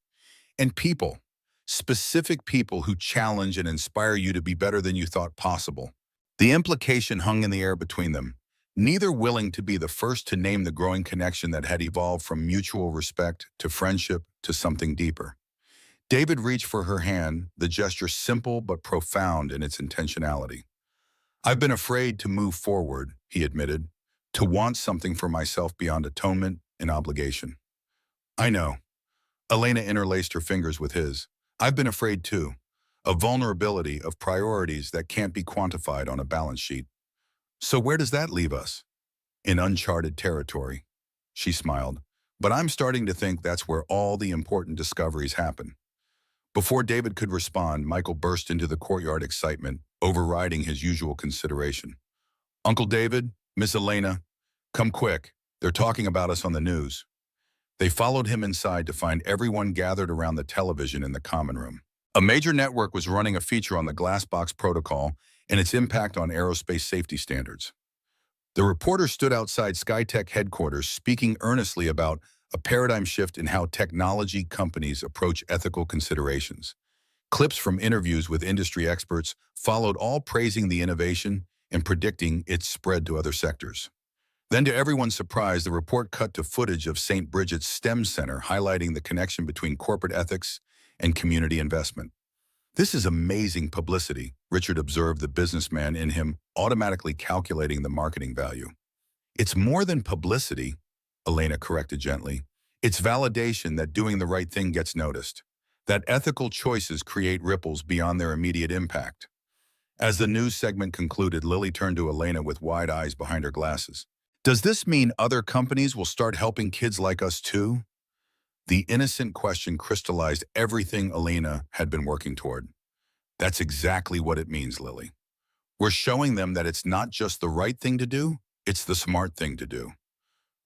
And people, specific people who challenge and inspire you to be better than you thought possible. The implication hung in the air between them, neither willing to be the first to name the growing connection that had evolved from mutual respect to friendship to something deeper. David reached for her hand, the gesture simple but profound in its intentionality. I've been afraid to move forward, he admitted, to want something for myself beyond atonement and obligation. I know. Elena interlaced her fingers with his. I've been afraid too. Of vulnerability, of priorities that can't be quantified on a balance sheet. So where does that leave us? In uncharted territory. She smiled. But I'm starting to think that's where all the important discoveries happen. Before David could respond, Michael burst into the courtyard excitement, overriding his usual consideration. Uncle David, Miss Elena, come quick. They're talking about us on the news. They followed him inside to find everyone gathered around the television in the common room. A major network was running a feature on the glass box protocol and its impact on aerospace safety standards. The reporter stood outside SkyTech headquarters speaking earnestly about a paradigm shift in how technology companies approach ethical considerations. Clips from interviews with industry experts followed, all praising the innovation and predicting its spread to other sectors. Then, to everyone's surprise, the report cut to footage of St. Bridget's STEM Center, highlighting the connection between corporate ethics and community investment. This is amazing publicity, Richard observed, the businessman in him automatically calculating the marketing value. It's more than publicity, Elena corrected gently. It's validation that doing the right thing gets noticed, that ethical choices create ripples beyond their immediate impact. As the news segment concluded, Lily turned to Elena with wide eyes behind her glasses. Does this mean other companies will start helping kids like us too? The innocent question crystallized everything Elena had been working toward. That's exactly what it means, Lily. We're showing them that it's not just the right thing to do, it's the smart thing to do.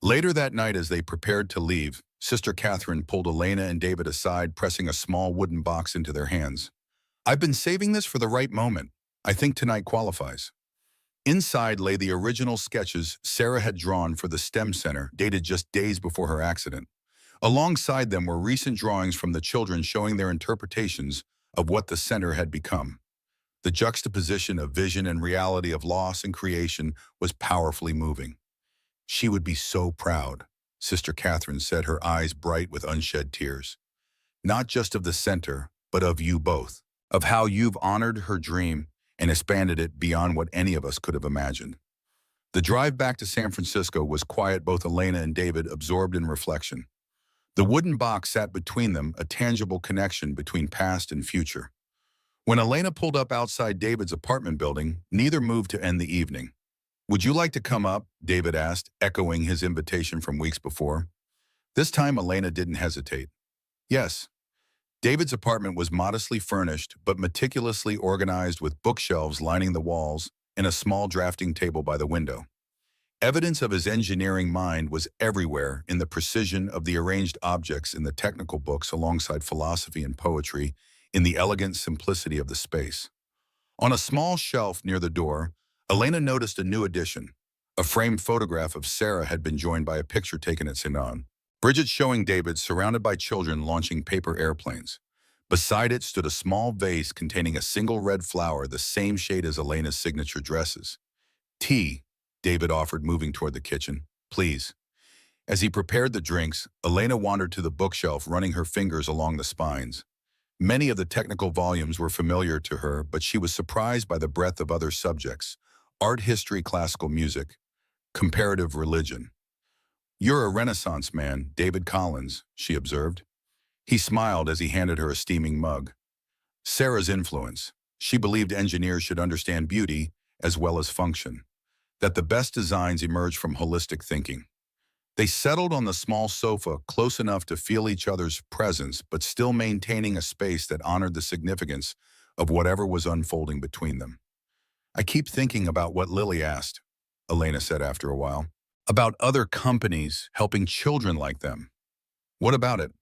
Later that night, as they prepared to leave, Sister Catherine pulled Elena and David aside, pressing a small wooden box into their hands. I've been saving this for the right moment. I think tonight qualifies. Inside lay the original sketches Sarah had drawn for the STEM Center, dated just days before her accident. Alongside them were recent drawings from the children showing their interpretations of what the center had become. The juxtaposition of vision and reality, of loss and creation, was powerfully moving. She would be so proud, Sister Catherine said, her eyes bright with unshed tears. Not just of the center, but of you both, of how you've honored her dream and expanded it beyond what any of us could have imagined. The drive back to San Francisco was quiet, both Elena and David absorbed in reflection. The wooden box sat between them, a tangible connection between past and future. When Elena pulled up outside David's apartment building, neither moved to end the evening. Would you like to come up? David asked, echoing his invitation from weeks before. This time, Elena didn't hesitate. Yes. David's apartment was modestly furnished, but meticulously organized, with bookshelves lining the walls and a small drafting table by the window. Evidence of his engineering mind was everywhere, in the precision of the arranged objects in the technical books, alongside philosophy and poetry, in the elegant simplicity of the space. On a small shelf near the door, Elena noticed a new addition. A framed photograph of Sarah had been joined by a picture taken at Sinan. Bridget showing David surrounded by children launching paper airplanes. Beside it stood a small vase containing a single red flower, the same shade as Elena's signature dresses. Tea, David offered, moving toward the kitchen. Please. As he prepared the drinks, Elena wandered to the bookshelf, running her fingers along the spines. Many of the technical volumes were familiar to her, but she was surprised by the breadth of other subjects: art history, classical music, comparative religion. You're a Renaissance man, David Collins, she observed. He smiled as he handed her a steaming mug. Sarah's influence. She believed engineers should understand beauty as well as function, that the best designs emerge from holistic thinking. They settled on the small sofa, close enough to feel each other's presence, but still maintaining a space that honored the significance of whatever was unfolding between them. I keep thinking about what Lily asked, Elena said after a while. about other companies helping children like them. What about it?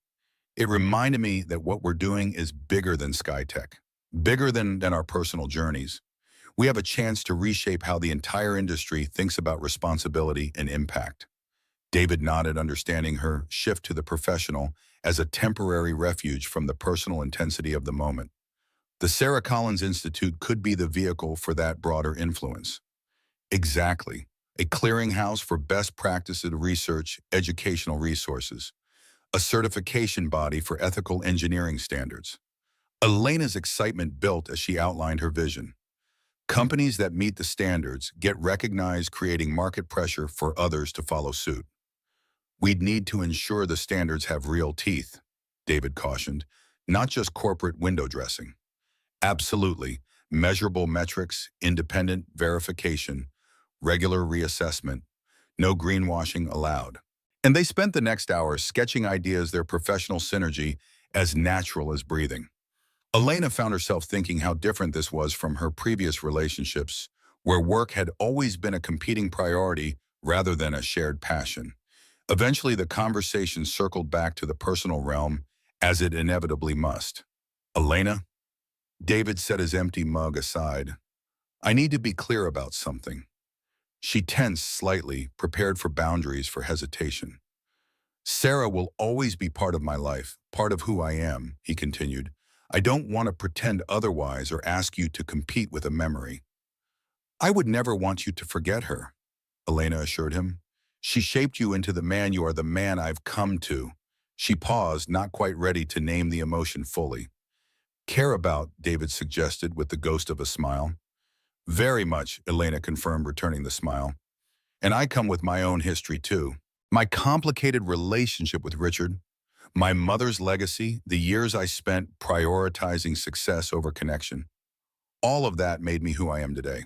It reminded me that what we're doing is bigger than SkyTech, bigger than our personal journeys. We have a chance to reshape how the entire industry thinks about responsibility and impact. David nodded, understanding her shift to the professional as a temporary refuge from the personal intensity of the moment. The Sarah Collins Institute could be the vehicle for that broader influence. Exactly. A clearinghouse for best practices research, educational resources, a certification body for ethical engineering standards. Elena's excitement built as she outlined her vision. Companies that meet the standards get recognized, creating market pressure for others to follow suit. We'd need to ensure the standards have real teeth, David cautioned, not just corporate window dressing. Absolutely. Measurable metrics, independent verification, regular reassessment, no greenwashing allowed. And they spent the next hour sketching ideas their professional synergy as natural as breathing. Elena found herself thinking how different this was from her previous relationships, where work had always been a competing priority rather than a shared passion. Eventually, the conversation circled back to the personal realm, as it inevitably must. Elena, David set his empty mug aside. I need to be clear about something. She tensed slightly, prepared for boundaries for hesitation. Sarah will always be part of my life, part of who I am, he continued. I don't want to pretend otherwise or ask you to compete with a memory. I would never want you to forget her, Elena assured him. She shaped you into the man you are, the man I've come to. She paused, not quite ready to name the emotion fully. Care about, David suggested with the ghost of a smile. Very much, Elena confirmed, returning the smile. And I come with my own history too. My complicated relationship with Richard, my mother's legacy, the years I spent prioritizing success over connection. All of that made me who I am today.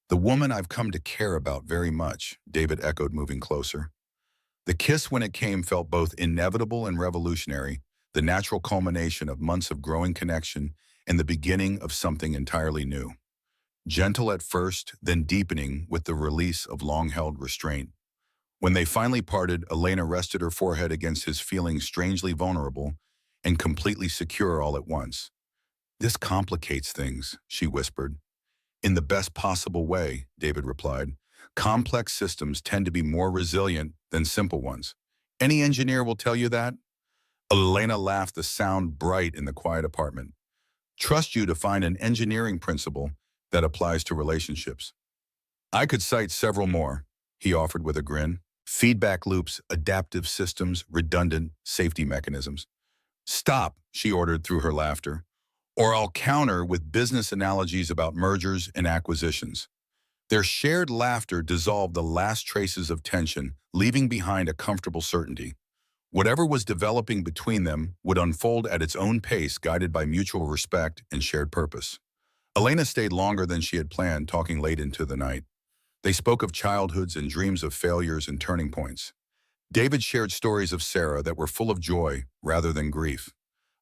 The woman I've come to care about very much, David echoed, moving closer. The kiss when it came felt both inevitable and revolutionary, the natural culmination of months of growing connection and the beginning of something entirely new. Gentle at first, then deepening with the release of long-held restraint. When they finally parted, Elena rested her forehead against his, feeling strangely vulnerable and completely secure all at once. This complicates things, she whispered. In the best possible way, David replied. Complex systems tend to be more resilient than simple ones. Any engineer will tell you that. Elena laughed, the sound bright in the quiet apartment. Trust you to find an engineering principle that applies to relationships. I could cite several more, he offered with a grin. Feedback loops, adaptive systems, redundant safety mechanisms. Stop, she ordered through her laughter, or I'll counter with business analogies about mergers and acquisitions. Their shared laughter dissolved the last traces of tension, leaving behind a comfortable certainty. Whatever was developing between them would unfold at its own pace, guided by mutual respect and shared purpose. Elena stayed longer than she had planned, talking late into the night. They spoke of childhoods and dreams of failures and turning points. David shared stories of Sarah that were full of joy rather than grief.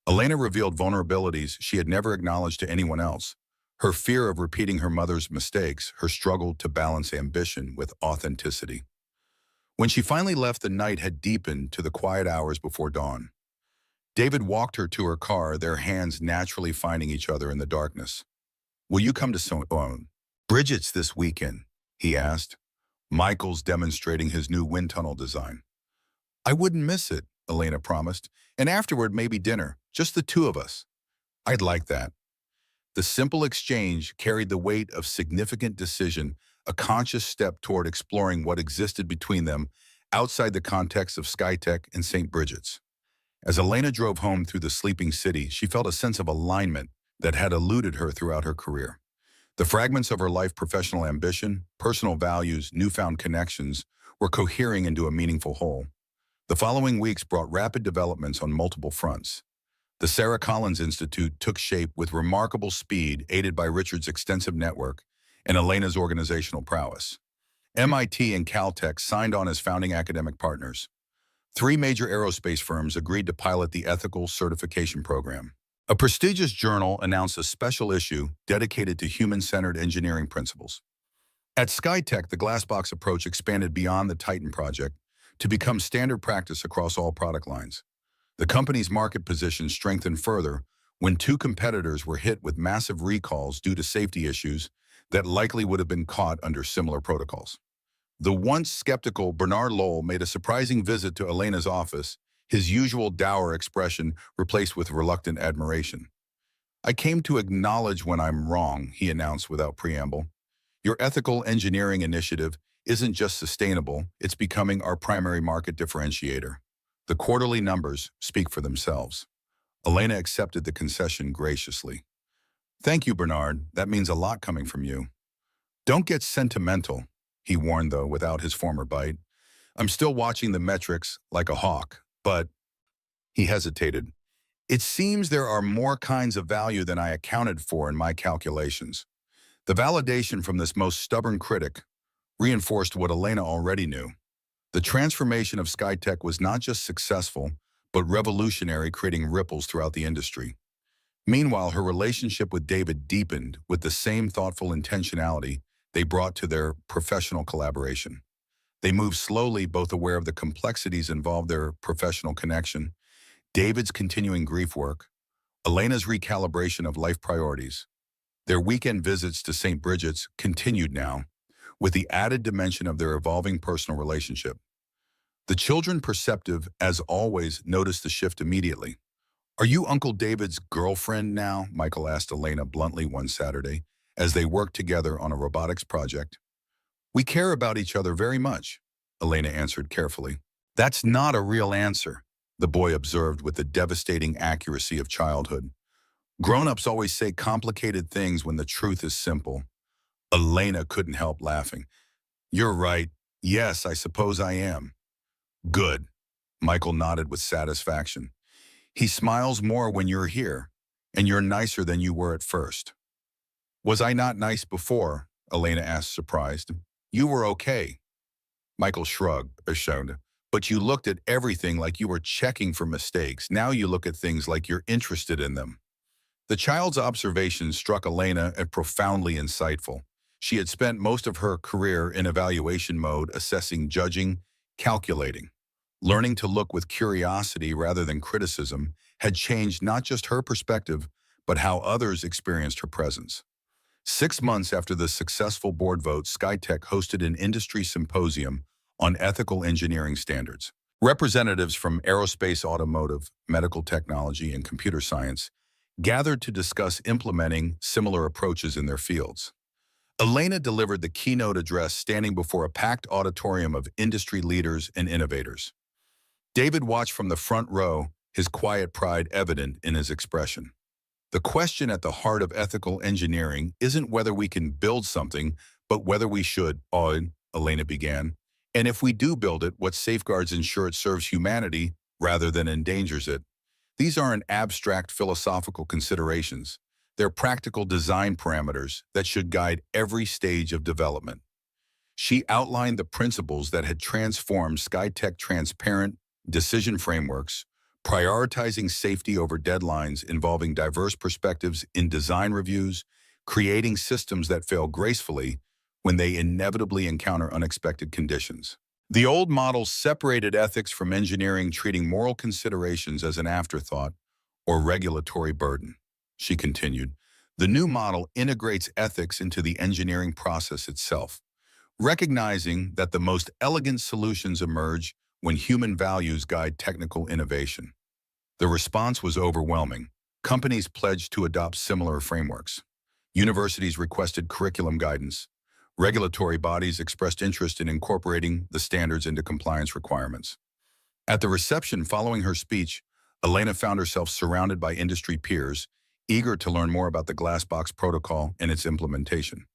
Elena revealed vulnerabilities she had never acknowledged to anyone else. Her fear of repeating her mother's mistakes, her struggle to balance ambition with authenticity. When she finally left, the night had deepened to the quiet hours before dawn. David walked her to her car, their hands naturally finding each other in the darkness. Will you come to Bridget's this weekend? He asked. Michael's demonstrating his new wind tunnel design. I wouldn't miss it, Elena promised. And afterward, maybe dinner, just the two of us. I'd like that. The simple exchange carried the weight of significant decision, a conscious step toward exploring what existed between them outside the context of SkyTech and St. Bridget's. As Elena drove home through the sleeping city, she felt a sense of alignment that had eluded her throughout her career. The fragments of her life, professional ambition, personal values, newfound connections, were cohering into a meaningful whole. The following weeks brought rapid developments on multiple fronts. The Sarah Collins Institute took shape with remarkable speed, aided by Richard's extensive network and Elena's organizational prowess. MIT and Caltech signed on as founding academic partners. 3 major aerospace firms agreed to pilot the ethical certification program. A prestigious journal announced a special issue dedicated to human-centered engineering principles. At SkyTech, the glassbox approach expanded beyond the Titan project to become standard practice across all product lines. The company's market position strengthened further when two competitors were hit with massive recalls due to safety issues that likely would have been caught under similar protocols. The once skeptical Bernard Lowell made a surprising visit to Elena's office, his usual dour expression replaced with reluctant admiration. "I came to acknowledge when I'm wrong," he announced without preamble. "Your ethical engineering initiative isn't just sustainable, it's becoming our primary market differentiator." The quarterly numbers speak for themselves. Elena accepted the concession graciously. "Thank you, Bernard. That means a lot coming from you." "Don't get sentimental," he warned, though, without his former bite. "I'm still watching the metrics like a hawk, but—" He hesitated. "It seems there are more kinds of value than I accounted for in my calculations." The validation from this most stubborn critic reinforced what Elena already knew. The transformation of SkyTech was not just successful, but revolutionary, creating ripples throughout the industry. Meanwhile, her relationship with David deepened with the same thoughtful intentionality they brought to their professional collaboration. They moved slowly, both aware of the complexities involved their professional connection, David's continuing grief work, Elena's recalibration of life priorities. Their weekend visits to St. Bridget's continued now, with the added dimension of their evolving personal relationship. The children, perceptive as always, noticed the shift immediately. "Are you Uncle David's girlfriend now?" Michael asked Elena bluntly one Saturday, as they worked together on a robotics project. "We care about each other very much," Elena answered carefully. "That's not a real answer," the boy observed with the devastating accuracy of childhood. "Grown-ups always say complicated things when the truth is simple." Elena couldn't help laughing. "You're right. Yes, I suppose I am." "Good." Michael nodded with satisfaction. "He smiles more when you're here, and you're nicer than you were at first." "Was I not nice before?" Elena asked, surprised. "You were okay." Michael shrugged, ashamed. "But you looked at everything like you were checking for mistakes. Now you look at things like you're interested in them." The child's observation struck Elena as profoundly insightful. She had spent most of her career in evaluation mode, assessing, judging, calculating. Learning to look with curiosity rather than criticism had changed not just her perspective, but how others experienced her presence. 6 months after the successful board vote, SkyTech hosted an industry symposium on ethical engineering standards. Representatives from aerospace, automotive, medical technology, and computer science gathered to discuss implementing similar approaches in their fields. Elena delivered the keynote address, standing before a packed auditorium of industry leaders and innovators. David watched from the front row, his quiet pride evident in his expression. "The question at the heart of ethical engineering isn't whether we can build something, but whether we should," Elena began. "And if we do build it, what safeguards ensure it serves humanity rather than endangers it?" These aren't abstract philosophical considerations. They're practical design parameters that should guide every stage of development. She outlined the principles that had transformed SkyTech: transparent decision frameworks, prioritizing safety over deadlines, involving diverse perspectives in design reviews, creating systems that fail gracefully when they inevitably encounter unexpected conditions. The old model separated ethics from engineering, treating moral considerations as an afterthought or regulatory burden. She continued, "The new model integrates ethics into the engineering process itself, recognizing that the most elegant solutions emerge when human values guide technical innovation." The response was overwhelming. Companies pledged to adopt similar frameworks. Universities requested curriculum guidance. Regulatory bodies expressed interest in incorporating the standards into compliance requirements. At the reception following her speech, Elena found herself surrounded by industry peers, eager to learn more about the Glassbox protocol and its implementation.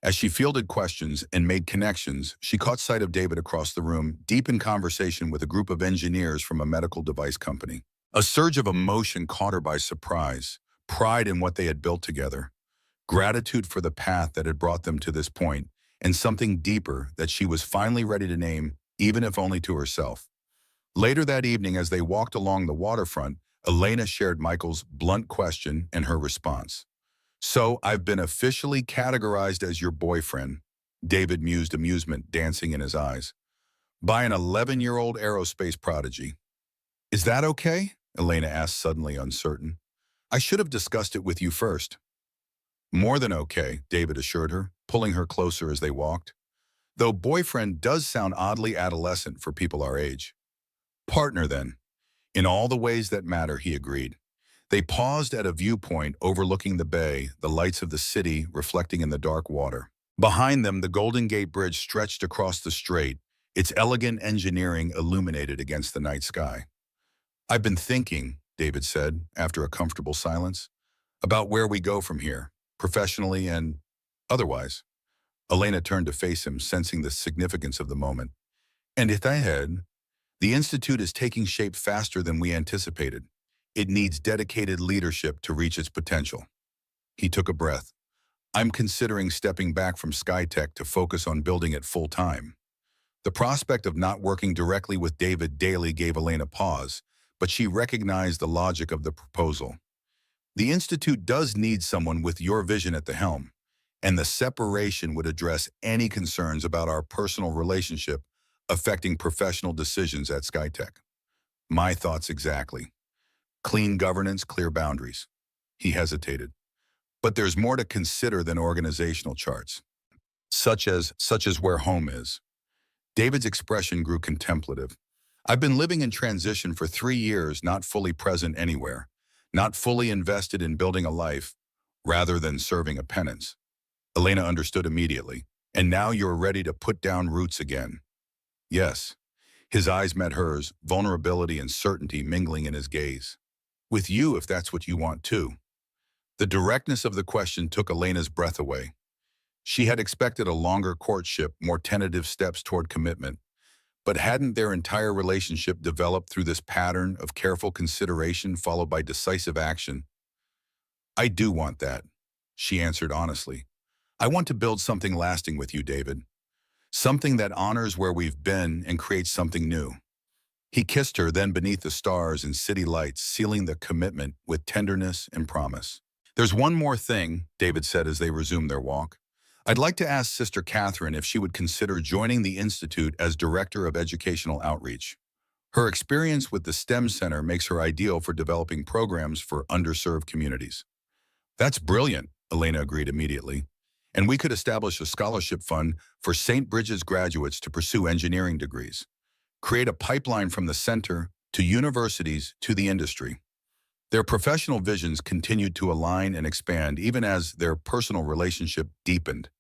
As she fielded questions and made connections, she caught sight of David across the room, deep in conversation with a group of engineers from a medical device company. A surge of emotion caught her by surprise, pride in what they had built together, gratitude for the path that had brought them to this point, and something deeper that she was finally ready to name, even if only to herself. Later that evening, as they walked along the waterfront, Elena shared Michael's blunt question and her response. "So I've been officially categorized as your boyfriend. David mused, amusement dancing in his eyes. By an 11-year-old aerospace prodigy. Is that okay? Elena asked, suddenly uncertain. I should have discussed it with you first. More than okay, David assured her, pulling her closer as they walked. Though boyfriend does sound oddly adolescent for people our age. Partner, then. In all the ways that matter, he agreed. They paused at a viewpoint overlooking the bay, the lights of the city reflecting in the dark water. Behind them, the Golden Gate Bridge stretched across the strait, its elegant engineering illuminated against the night sky. I've been thinking, David said, after a comfortable silence, about where we go from here, professionally and otherwise. Elena turned to face him, sensing the significance of the moment. And if I had, the Institute is taking shape faster than we anticipated. It needs dedicated leadership to reach its potential. He took a breath. I'm considering stepping back from SkyTech to focus on building it full-time. The prospect of not working directly with David daily gave Elena pause, but she recognized the logic of the proposal. The Institute does need someone with your vision at the helm, and the separation would address any concerns about our personal relationship affecting professional decisions at SkyTech. My thoughts exactly. Clean governance, clear boundaries. He hesitated. But there's more to consider than organizational charts, such as where home is. David's expression grew contemplative. I've been living in transition for 3 years, not fully present anywhere, not fully invested in building a life, rather than serving a penance. Elena understood immediately. And now you're ready to put down roots again. Yes. His eyes met hers, vulnerability and certainty mingling in his gaze. With you, if that's what you want too. The directness of the question took Elena's breath away. She had expected a longer courtship, more tentative steps toward commitment. But hadn't their entire relationship developed through this pattern of careful consideration followed by decisive action? I do want that, she answered honestly. I want to build something lasting with you, David. Something that honors where we've been and creates something new. He kissed her, then beneath the stars and city lights, sealing the commitment with tenderness and promise. There's one more thing, David said as they resumed their walk. I'd like to ask Sister Catherine if she would consider joining the Institute as Director of Educational Outreach. Her experience with the STEM Center makes her ideal for developing programs for underserved communities. That's brilliant, Elena agreed immediately. And we could establish a scholarship fund for St. Bridget's graduates to pursue engineering degrees. Create a pipeline from the center to universities to the industry. Their professional visions continued to align and expand even as their personal relationship deepened.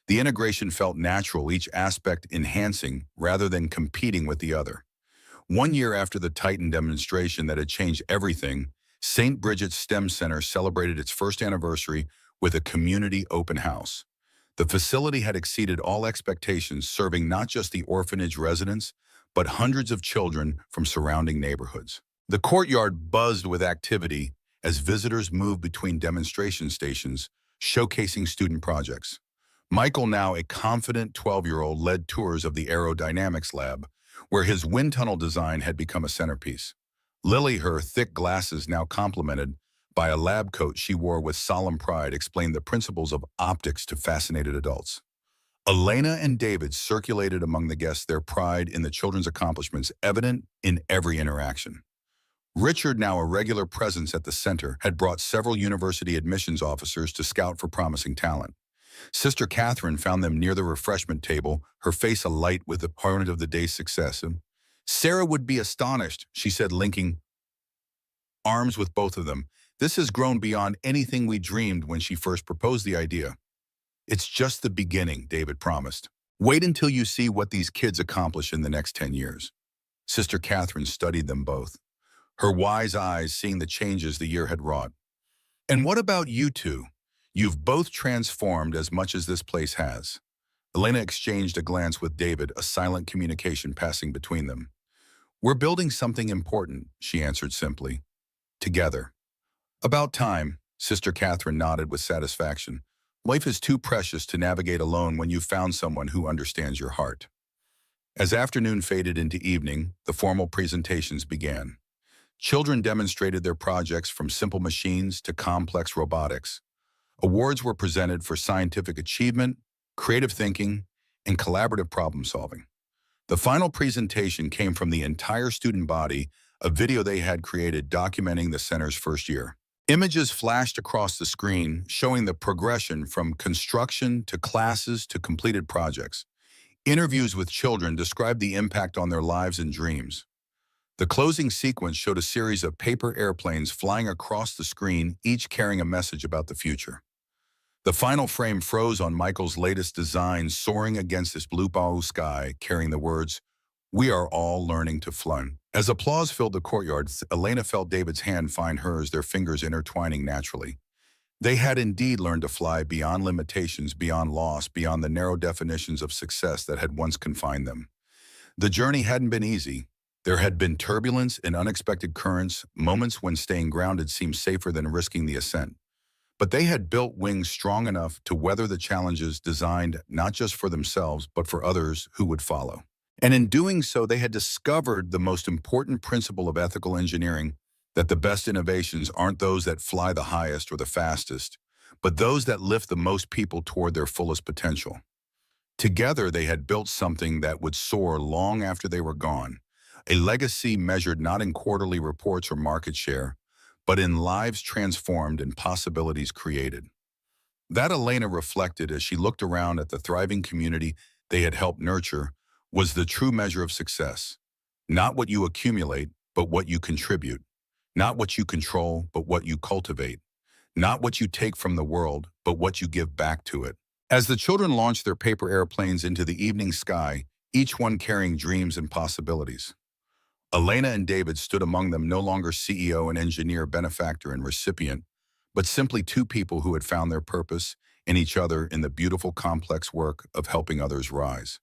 The integration felt natural, each aspect enhancing rather than competing with the other. 1 year after the Titan demonstration that had changed everything, St. Bridget's STEM Center celebrated its first anniversary with a community open house. The facility had exceeded all expectations, serving not just the orphanage residents, but hundreds of children from surrounding neighborhoods. The courtyard buzzed with activity as visitors moved between demonstration stations, showcasing student projects. Michael, now a confident 12-year-old, led tours of the aerodynamics lab, where his wind tunnel design had become a centerpiece. Lily, her thick glasses now complemented by a lab coat she wore with solemn pride, explained the principles of optics to fascinated adults. Elena and David circulated among the guests, their pride in the children's accomplishments evident in every interaction. Richard, now a regular presence at the center, had brought several university admissions officers to scout for promising talent. Sister Catherine found them near the refreshment table, her face alight with the part of the day's success. Sarah would be astonished, she said, linking arms with both of them. This has grown beyond anything we dreamed when she first proposed the idea. It's just the beginning, David promised. Wait until you see what these kids accomplish in the next 10 years. Sister Catherine studied them both, her wise eyes seeing the changes the year had wrought. And what about you two? You've both transformed as much as this place has. Elena exchanged a glance with David, a silent communication passing between them. We're building something important, she answered simply. Together. About time, Sister Catherine nodded with satisfaction. Life is too precious to navigate alone when you've found someone who understands your heart. As afternoon faded into evening, the formal presentations began. Children demonstrated their projects from simple machines to complex robotics. Awards were presented for scientific achievement, creative thinking, and collaborative problem solving. The final presentation came from the entire student body, a video they had created documenting the center's first year. Images flashed across the screen showing the progression from construction to classes to completed projects. Interviews with children described the impact on their lives and dreams. The closing sequence showed a series of paper airplanes flying across the screen, each carrying a message about the future. The final frame froze on Michael's latest design, soaring against this blue sky, carrying the words, "We are all learning to fly." As applause filled the courtyard, Elena felt David's hand find hers, their fingers intertwining naturally. They had indeed learned to fly beyond limitations, beyond loss, beyond the narrow definitions of success that had once confined them. The journey hadn't been easy. There had been turbulence and unexpected currents, moments when staying grounded seemed safer than risking the ascent. But they had built wings strong enough to weather the challenges, designed not just for themselves, but for others who would follow. And in doing so, they had discovered the most important principle of ethical engineering, that the best innovations aren't those that fly the highest or the fastest, but those that lift the most people toward their fullest potential. Together, they had built something that would soar long after they were gone, a legacy measured not in quarterly reports or market share, but in lives transformed and possibilities created. That, Elena reflected as she looked around at the thriving community they had helped nurture, was the true measure of success. Not what you accumulate, but what you contribute. Not what you control, but what you cultivate. Not what you take from the world, but what you give back to it. As the children launched their paper airplanes into the evening sky, each one carrying dreams and possibilities, Elena and David stood among them, no longer CEO and engineer, benefactor and recipient, but simply two people who had found their purpose in each other in the beautiful, complex work of helping others rise.